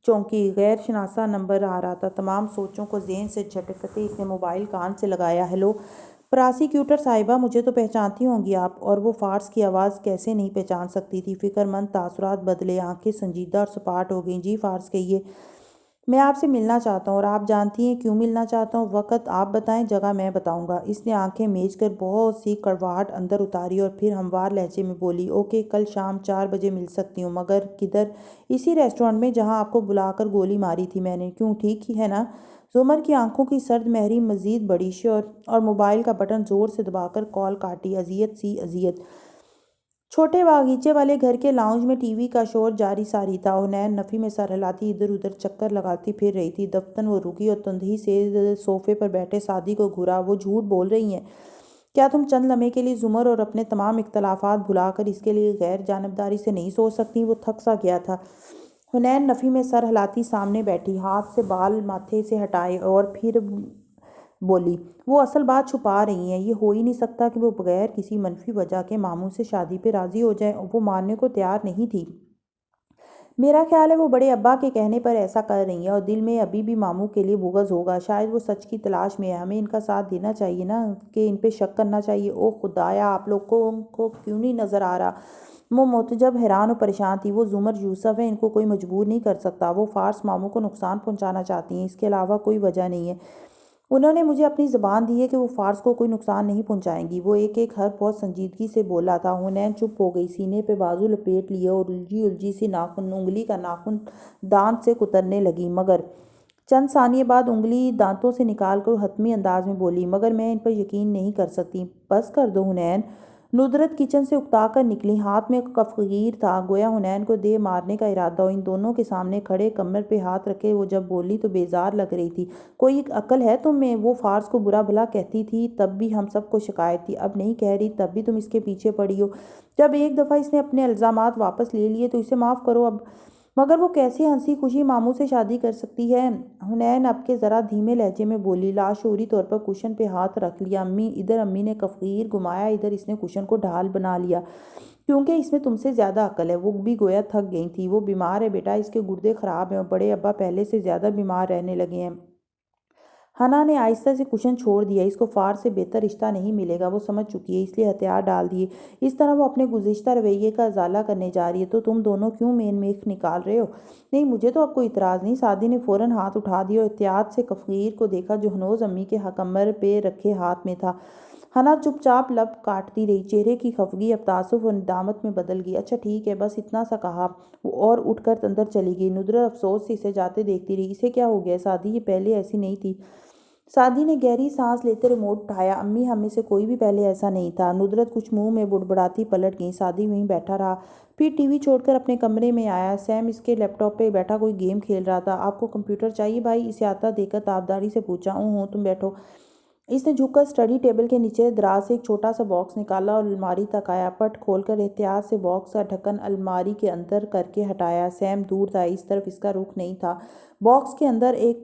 چونکی، غیر شناسا نمبر آ رہا تھا۔ تمام سوچوں کو ذہن سے جھٹکتے اس نے موبائل کان سے لگایا۔ ہیلو پراسیکیوٹر صاحبہ، مجھے تو پہچانتی ہوں گی آپ۔ اور وہ فارس کی آواز کیسے نہیں پہچان سکتی تھی؟ فکر مند تاثرات بدلے، آنکھیں سنجیدہ اور سپاٹ ہو گئیں۔ جی فارس کہیے، میں آپ سے ملنا چاہتا ہوں۔ اور آپ جانتی ہیں کیوں ملنا چاہتا ہوں؟ وقت آپ بتائیں، جگہ میں بتاؤں گا۔ اس نے آنکھیں میج کر بہت سی کڑواہٹ اندر اتاری اور پھر ہموار لہجے میں بولی، اوکے، کل شام 4 بجے مل سکتی ہوں، مگر کدھر؟ اسی ریسٹورانٹ میں جہاں آپ کو بلا کر گولی ماری تھی میں نے۔ کیوں، ٹھیک ہی ہے نا؟ زمر کی آنکھوں کی سرد مہری مزید بڑھی اور موبائل کا بٹن زور سے دبا کر کال کاٹی۔ اذیت سی اذیت۔ چھوٹے باغیچے والے گھر کے لاؤنج میں ٹی وی کا شور جاری ساری تھا۔ حنین نفی میں سر ہلاتی ادھر ادھر چکر لگاتی پھر رہی تھی۔ دفتن وہ رکی اور تندہی سے صوفے پر بیٹھے سعدی کو گھورا۔ وہ جھوٹ بول رہی ہیں کیا تم چند لمحے کے لیے زمر اور اپنے تمام اختلافات بھلا کر اس کے لیے غیر جانبداری سے نہیں سوچ سکتی؟ وہ تھک سا گیا تھا۔ حنین نفی میں سر ہلاتی سامنے بیٹھی، ہاتھ سے بال ماتھے سے ہٹائے، اور پھر بولی، وہ اصل بات چھپا رہی ہیں۔ یہ ہو ہی نہیں سکتا کہ وہ بغیر کسی منفی وجہ کے ماموں سے شادی پہ راضی ہو جائیں۔ وہ ماننے کو تیار نہیں تھی۔ میرا خیال ہے وہ بڑے ابا کے کہنے پر ایسا کر رہی ہیں، اور دل میں ابھی بھی ماموں کے لیے بغض ہوگا۔ شاید وہ سچ کی تلاش میں ہے۔ ہمیں ان کا ساتھ دینا چاہیے نا، کہ ان پہ شک کرنا چاہیے؟ اوہ خدایا، آپ لوگوں کو کیوں نہیں نظر آ رہا؟ وہ متعجب، حیران اور پریشان تھی۔ وہ زمر یوسف ہیں، ان کو کوئی مجبور نہیں کر سکتا۔ وہ فارس ماموں کو نقصان پہنچانا چاہتی ہیں، اس کے علاوہ کوئی وجہ نہیں ہے۔ انہوں نے مجھے اپنی زبان دی ہے کہ وہ فارس کو کوئی نقصان نہیں پہنچائیں گی۔ وہ ایک ایک حرف بہت سنجیدگی سے بولا تھا۔ حنین چپ ہو گئی، سینے پہ بازو لپیٹ لیے اور الجھی سی انگلی کا ناخن دانت سے کترنے لگی، مگر چند ثانیے بعد انگلی دانتوں سے نکال کر حتمی انداز میں بولی، مگر میں ان پر یقین نہیں کر سکتی۔ بس کر دو حنین۔ ندرت کچن سے اکتا کر نکلی، ہاتھ میں کفگیر تھا، گویا حنین کو دے مارنے کا ارادہ ہو۔ ان دونوں کے سامنے کھڑے، کمر پہ ہاتھ رکھے وہ جب بولی تو بیزار لگ رہی تھی۔ کوئی عقل ہے تم میں؟ وہ فارس کو برا بھلا کہتی تھی، تب بھی ہم سب کو شکایت تھی، اب نہیں کہہ رہی، تب بھی تم اس کے پیچھے پڑی ہو۔ جب ایک دفعہ اس نے اپنے الزامات واپس لے لیے تو اسے معاف کرو اب۔ مگر وہ کیسے ہنسی خوشی ماموں سے شادی کر سکتی ہے؟ حنین اب کے ذرا دھیمے لہجے میں بولی، لاشعوری طور پر کشن پہ ہاتھ رکھ لیا۔ امی ادھر، امی نے کفگیر گھمایا، ادھر اس نے کشن کو ڈھال بنا لیا، کیونکہ اس میں تم سے زیادہ عقل ہے۔ وہ بھی گویا تھک گئی تھی۔ وہ بیمار ہے بیٹا، اس کے گردے خراب ہیں اور بڑے ابا پہلے سے زیادہ بیمار رہنے لگے ہیں۔ حنا نے آہستہ سے کشن چھوڑ دیا۔ اس کو فارس سے بہتر رشتہ نہیں ملے گا، وہ سمجھ چکی ہے، اس لیے ہتھیار ڈال دیے۔ اس طرح وہ اپنے گزشتہ رویے کا ازالہ کرنے جا رہی ہے۔ تو تم دونوں کیوں مین میخ نکال رہے ہو؟ نہیں، مجھے تو اب کوئی اعتراض نہیں۔ سعدی نے فوراً ہاتھ اٹھا دیا اور احتیاط سے کفگیر کو دیکھا جو ہنوز امی کے کمر پہ رکھے ہاتھ میں تھا۔ حنا چپ چاپ لب کاٹتی رہی، چہرے کی خفگی اب تعصب اور ندامت میں بدل گئی۔ اچھا ٹھیک ہے، بس اتنا سا کہا اور اٹھ کر اندر چلی گئی۔ ندرت افسوس سے اسے جاتے دیکھتی رہی۔ اسے کیا ہو گیا سعدی؟ یہ پہلے ایسی نہیں تھی۔ سعدی نے گہری سانس لیتے ریموٹ اٹھایا۔ امی ہم میں سے کوئی بھی پہلے ایسا نہیں تھا۔ ندرت کچھ منہ میں بڑبڑاتی پلٹ گئی۔ سعدی وہیں بیٹھا رہا، پھر ٹی وی چھوڑ کر اپنے کمرے میں آیا۔ سیم اس کے لیپ ٹاپ پہ بیٹھا کوئی گیم کھیل رہا تھا۔ آپ کو کمپیوٹر چاہیے بھائی؟ اسے آتا دیکھ کر تابداری سے پوچھا۔ ہوں تم بیٹھو۔ اس نے جھک کر اسٹڈی ٹیبل کے نیچے دراز سے ایک چھوٹا سا باکس نکالا اور الماری تک آیا۔ پٹ کھول کر احتیاط سے باکس کا ڈھکن الماری کے اندر کر کے ہٹایا۔ سیم دور تھا، اس طرف اس کا رخ نہیں تھا۔ باکس کے اندر ایک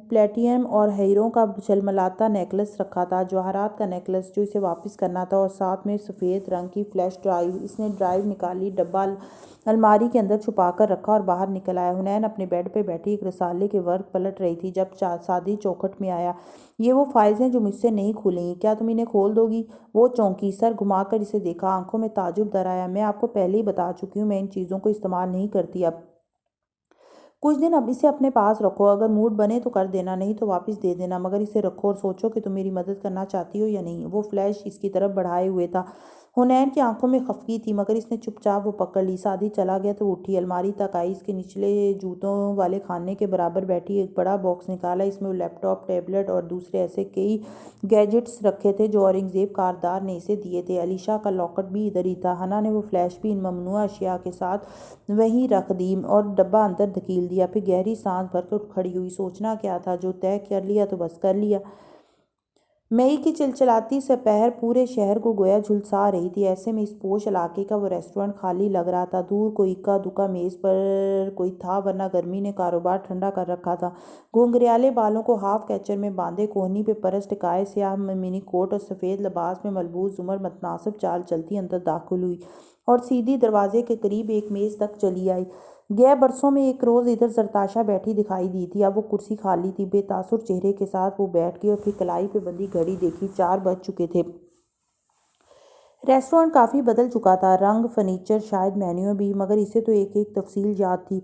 پلیٹینم اور ہیروں کا جھلملاتا نیکلس رکھا تھا، جواہرات کا نیکلس جو اسے واپس کرنا تھا، اور ساتھ میں سفید رنگ کی فلیش ڈرائیو۔ اس نے ڈرائیو نکالی، ڈبہ الماری کے اندر چھپا کر رکھا اور باہر نکل آیا۔ حنین اپنے بیڈ پہ بیٹھی ایک رسالے کے ورق پلٹ رہی تھی جب سعدی چوکھٹ میں آیا۔ یہ وہ فائلز ہیں جو مجھ سے نہیں کھولیں گی، کیا تم انہیں کھول دو گی؟ وہ چونکی، سر گھما کر اسے دیکھا، آنکھوں میں تعجب در آیا۔ میں آپ کو پہلے ہی بتا چکی ہوں، میں ان چیزوں کو استعمال نہیں کرتی۔ اب کچھ دن اب اسے اپنے پاس رکھو، اگر موڈ بنے تو کر دینا، نہیں تو واپس دے دینا، مگر اسے رکھو اور سوچو کہ تم میری مدد کرنا چاہتی ہو یا نہیں۔ وہ فلیش اس کی طرف بڑھائے ہوئے تھا۔ حنین کی آنکھوں میں خفگی تھی، مگر اس نے چپ چاپ وہ پکڑ لی۔ سعدی چلا گیا تو اٹھی، الماری تک آئی، اس کے نچلے جوتوں والے خانے کے برابر بیٹھی ایک بڑا باکس نکالا۔ اس میں وہ لیپ ٹاپ، ٹیبلٹ اور دوسرے ایسے کئی گیجٹس رکھے تھے جو اورنگزیب کاردار نے اسے دیے تھے۔ علیشا کا لاکٹ بھی ادھر ہی تھا۔ حنا نے وہ فلیش بھی ان ممنوعہ اشیاء کے ساتھ وہیں رکھ دی اور ڈبہ اندر دھکیل دیا۔ پھر گہری سانس بھر کر اٹھ کھڑی ہوئی۔ سوچنا کیا تھا؟ جو طے کر لیا تو بس کر لیا۔ مئی کی چلچلاتی سپہر پورے شہر کو گویا جھلسا رہی تھی۔ ایسے میں اس پوش علاقے کا وہ ریسٹورانٹ خالی لگ رہا تھا۔ دور کوئی اکا دکا میز پر کوئی تھا، ورنہ گرمی نے کاروبار ٹھنڈا کر رکھا تھا۔ گھنگریالے بالوں کو ہاف کیچر میں باندھے، کوہنی پہ پرس ٹکائے، سیاہ منی کوٹ اور سفید لباس میں ملبوس زمر متناسب چال چلتی اندر داخل ہوئی اور سیدھی دروازے کے قریب ایک میز تک چلی آئی۔ گئے برسوں میں ایک روز ادھر زرتاشا بیٹھی دکھائی دی تھی، اب وہ کرسی خالی تھی۔ بے تاثر چہرے کے ساتھ وہ بیٹھ گئی اور پھر کلائی پہ بندھی گھڑی دیکھی، 4 بج چکے تھے۔ ریسٹورانٹ کافی بدل چکا تھا، رنگ، فرنیچر، شاید مینیو بھی، مگر اسے تو ایک ایک تفصیل یاد تھی۔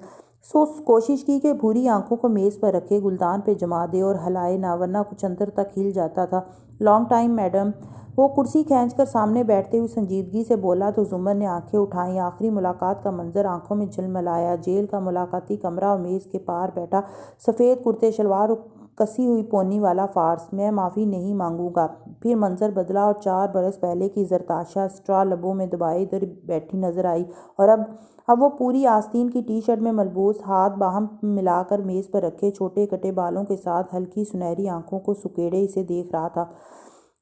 سو کوشش کی کہ بھوری آنکھوں کو میز پر رکھے، گلدان پہ جما دے اور ہلائے نہ، ورنہ کچھ اندر تک ہل جاتا تھا۔ Long time madam. وہ کرسی کھینچ کر سامنے بیٹھتے ہوئے سنجیدگی سے بولا تو زمر نے آنکھیں اٹھائیں۔ آخری ملاقات کا منظر آنکھوں میں جھلملایا۔ جیل کا ملاقاتی کمرہ اور میز کے پار بیٹھا سفید کرتے شلوار اور کسی ہوئی پونی والا فارس۔ میں معافی نہیں مانگوں گا۔ پھر منظر بدلا اور 4 برس پہلے کی زرتاشا اسٹرا لبوں میں دبائے ادھر بیٹھی نظر آئی، اور اب وہ پوری آستین کی ٹی شرٹ میں ملبوس، ہاتھ باہم ملا کر میز پر رکھے، چھوٹے کٹے بالوں کے ساتھ ہلکی سنہری آنکھوں کو سکیڑے اسے دیکھ رہا تھا۔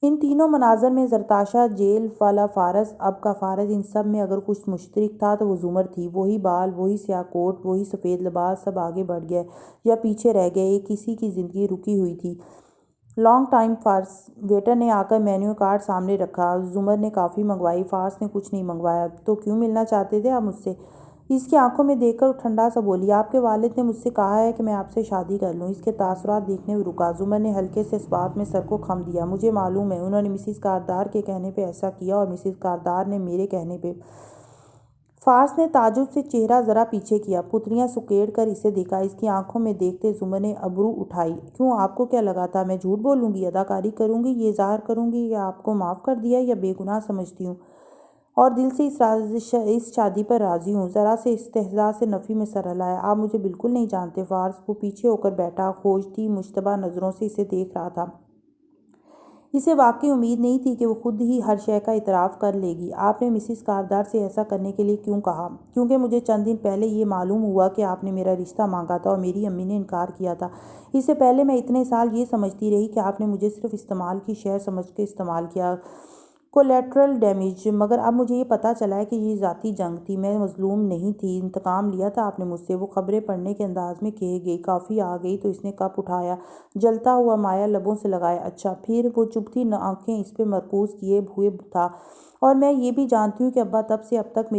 ان تینوں مناظر میں زرتاشا، جیل والا فارس، اب کا فارس، ان سب میں اگر کچھ مشترک تھا تو وہ زمر تھی۔ وہی بال، وہی سیاہ کوٹ، وہی سفید لباس۔ سب آگے بڑھ گئے یا پیچھے رہ گئے، کسی کی زندگی رکی ہوئی تھی۔ لانگ ٹائم فارس۔ ویٹر نے آ کر مینیو کارڈ سامنے رکھا۔ زمر نے کافی منگوائی، فارس نے کچھ نہیں منگوایا۔ تو کیوں ملنا چاہتے تھے آپ مجھ سے؟ اس کی آنکھوں میں دیکھ کر ٹھنڈا سا بولی، آپ کے والد نے مجھ سے کہا ہے کہ میں آپ سے شادی کر لوں۔ اس کے تاثرات دیکھنے میں رکا۔ زمر نے ہلکے سے اس بات میں سر کو خم دیا۔ مجھے معلوم ہے، انہوں نے مسز کاردار کے کہنے پہ ایسا کیا اور مسز کاردار نے میرے کہنے پہ۔ فارس نے تعجب سے چہرہ ذرا پیچھے کیا، پتلیاں سکیڑ کر اسے دیکھا۔ اس کی آنکھوں میں دیکھتے زمر نے ابرو اٹھائی۔ کیوں، آپ کو کیا لگا تھا میں جھوٹ بولوں گی، اداکاری کروں گی، یہ ظاہر کروں گی کہ آپ کو معاف کر دیا یا بے گناہ سمجھتی ہوں اور دل سے اس شادی پر راضی ہوں؟ ذرا سے استہزاء سے نفی میں سر ہلایا۔ آپ مجھے بالکل نہیں جانتے فارس۔ وہ پیچھے ہو کر بیٹھا، کھوجتی مشتبہ نظروں سے اسے دیکھ رہا تھا۔ اسے واقعی امید نہیں تھی کہ وہ خود ہی ہر شے کا اعتراف کر لے گی۔ آپ نے مسز کاردار سے ایسا کرنے کے لیے کیوں کہا؟ کیونکہ مجھے چند دن پہلے یہ معلوم ہوا کہ آپ نے میرا رشتہ مانگا تھا اور میری امی نے انکار کیا تھا۔ اس سے پہلے میں اتنے سال یہ سمجھتی رہی کہ آپ نے مجھے صرف استعمال کی شے سمجھ کے استعمال کیا، کولیٹرل ڈیمیج، مگر اب مجھے یہ پتہ چلا ہے کہ یہ ذاتی جنگ تھی، میں مظلوم نہیں تھی، انتقام لیا تھا آپ نے مجھ سے۔ وہ خبریں پڑھنے کے انداز میں کہے گئی۔ کافی آ گئی تو اس نے کپ اٹھایا، جلتا ہوا مایا لبوں سے لگایا۔ اچھا، پھر وہ چبھتی آنکھیں اس پہ مرکوز کیے ہوئے تھا، اور میں یہ بھی جانتی ہوں کہ ابا تب سے اب تک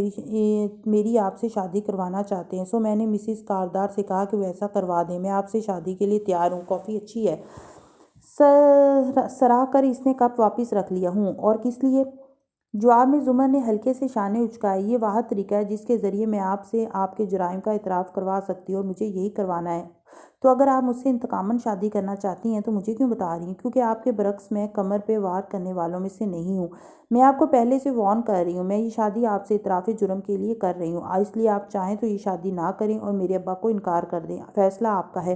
میری آپ سے شادی کروانا چاہتے ہیں، سو میں نے مسز کاردار سے کہا کہ وہ ایسا کروا دیں۔ میں آپ سے شادی کے لیے تیار ہوں۔ کافی اچھی ہے۔ سرا کر اس نے کپ واپس رکھ لیا۔ ہوں، اور کس لیے؟ جواب میں زمر نے ہلکے سے شانے اچکائے۔ یہ واحد طریقہ ہے جس کے ذریعے میں آپ سے آپ کے جرائم کا اعتراف کروا سکتی ہوں، اور مجھے یہی کروانا ہے۔ تو اگر آپ مجھ سے انتقاماً شادی کرنا چاہتی ہیں تو مجھے کیوں بتا رہی ہیں؟ کیونکہ آپ کے برعکس میں کمر پہ وار کرنے والوں میں سے نہیں ہوں۔ میں آپ کو پہلے سے وارن کر رہی ہوں، میں یہ شادی آپ سے اعتراف جرم کے لیے کر رہی ہوں، اس لیے آپ چاہیں تو یہ شادی نہ کریں اور میرے ابا کو انکار کر دیں، فیصلہ آپ کا ہے۔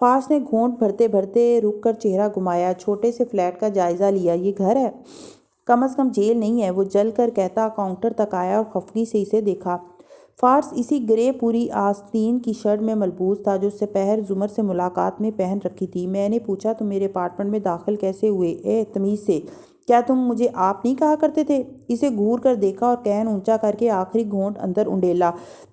فارس نے گھونٹ بھرتے بھرتے رک کر چہرہ گھمایا، چھوٹے سے فلیٹ کا جائزہ لیا۔ یہ گھر ہے؟ کم از کم جیل نہیں ہے، وہ جل کر کہتا کاؤنٹر تک آیا اور خفگی سے اسے دیکھا۔ فارس اسی گرے پوری آستین کی شرٹ میں ملبوس تھا جو اس سے پہر زمر سے ملاقات میں پہن رکھی تھی۔ میں نے پوچھا تم میرے اپارٹمنٹ میں داخل کیسے ہوئے؟ اے تمیز سے، کیا تم مجھے آپ نہیں کہا کرتے تھے؟ اسے گھور کر دیکھا اور کین اونچا کر کے آخری گھونٹ اندر انڈیلا۔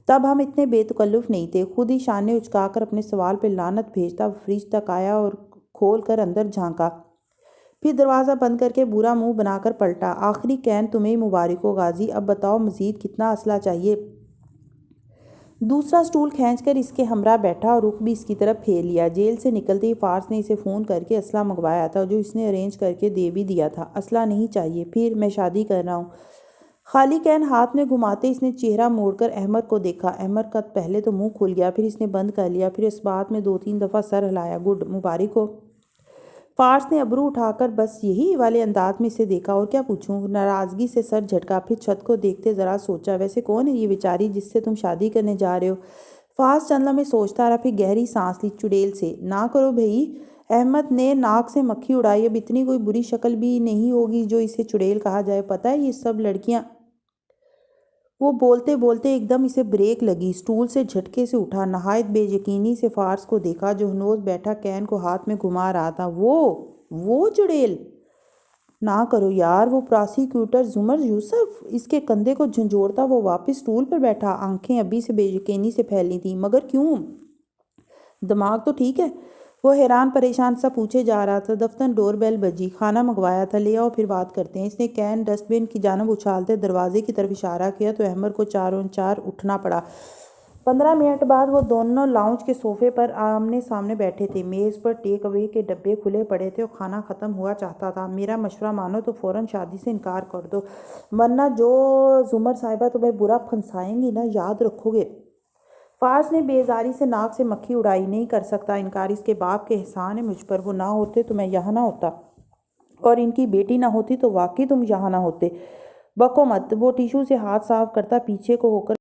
تب ہم اتنے بے تکلف نہیں تھے۔ خود ہی شانے اچکا کر اپنے سوال پہ لعنت بھیجتا وہ فریج تک آیا اور کھول کر اندر جھانکا، پھر دروازہ بند کر کے برا منہ بنا کر پلٹا۔ آخری کین تمہیں مبارک ہو غازی، اب بتاؤ مزید کتنا اسلحہ چاہیے؟ دوسرا سٹول کھینچ کر اس کے ہمراہ بیٹھا اور رخ بھی اس کی طرف پھیر لیا۔ جیل سے نکلتے ہی فارس نے اسے فون کر کے اسلحہ منگوایا تھا جو اس نے ارینج کر کے دے بھی دیا تھا۔ اسلحہ نہیں چاہیے؟ پھر میں شادی کر رہا ہوں۔ خالی کین ہاتھ میں گھماتے اس نے چہرہ موڑ کر احمد کو دیکھا۔ احمد کا پہلے تو منہ کھل گیا، پھر اس نے بند کر لیا، پھر اس بات میں 2-3 دفعہ سر ہلایا۔ گڈ، مبارک ہو۔ فارس نے ابرو اٹھا کر بس یہی والے انداز میں اسے دیکھا۔ اور کیا پوچھوں؟ ناراضگی سے سر جھٹکا، پھر چھت کو دیکھتے ذرا سوچا، ویسے کون ہے یہ بیچاری جس سے تم شادی کرنے جا رہے ہو؟ فارس چند لمحے سوچتا رہا، پھر گہری سانس لی۔ چڑیل سے۔ نہ کرو بھئی، احمد نے ناک سے مکھی اڑائی۔ اب اتنی کوئی بری شکل بھی نہیں ہوگی جو اسے چڑیل کہا جائے، پتہ ہے یہ سب لڑکیاں۔ وہ بولتے بولتے ایک دم اسے بریک لگی، سٹول سے جھٹکے سے اٹھا، نہایت بے یقینی سے فارس کو دیکھا جو ہنوز بیٹھا کین کو ہاتھ میں گھما رہا تھا۔ وہ چڑیل؟ نہ کرو یار، وہ پراسیکیوٹر زمر یوسف؟ اس کے کندھے کو جھنجھوڑتا وہ واپس سٹول پر بیٹھا، آنکھیں ابھی سے بے یقینی سے پھیلی تھیں۔ مگر کیوں؟ دماغ تو ٹھیک ہے؟ وہ حیران پریشان سا پوچھے جا رہا تھا۔ دفتر ڈور بیل بجی۔ کھانا منگوایا تھا، لے آؤ پھر بات کرتے ہیں۔ اس نے کین ڈسٹ بن کی جانب اچھالتے دروازے کی طرف اشارہ کیا تو احمد کو چاروں چار اٹھنا پڑا۔ 15 منٹ بعد وہ دونوں لاؤنج کے صوفے پر آمنے سامنے بیٹھے تھے۔ میز پر ٹیک اوے کے ڈبے کھلے پڑے تھے اور کھانا ختم ہوا چاہتا تھا۔ میرا مشورہ مانو تو فوراً شادی سے انکار کر دو، ورنہ جو زمر صاحبہ تمہیں برا پھنسائیں گی نا، یاد رکھو گے۔ فارس نے بیزاری سے ناک سے مکھی اڑائی۔ نہیں کر سکتا انکار، اس کے باپ کے احسان ہے مجھ پر، وہ نہ ہوتے تو میں یہاں نہ ہوتا، اور ان کی بیٹی نہ ہوتی تو واقعی تم یہاں نہ ہوتے۔ بکو مت۔ وہ ٹیشو سے ہاتھ صاف کرتا پیچھے کو ہو کر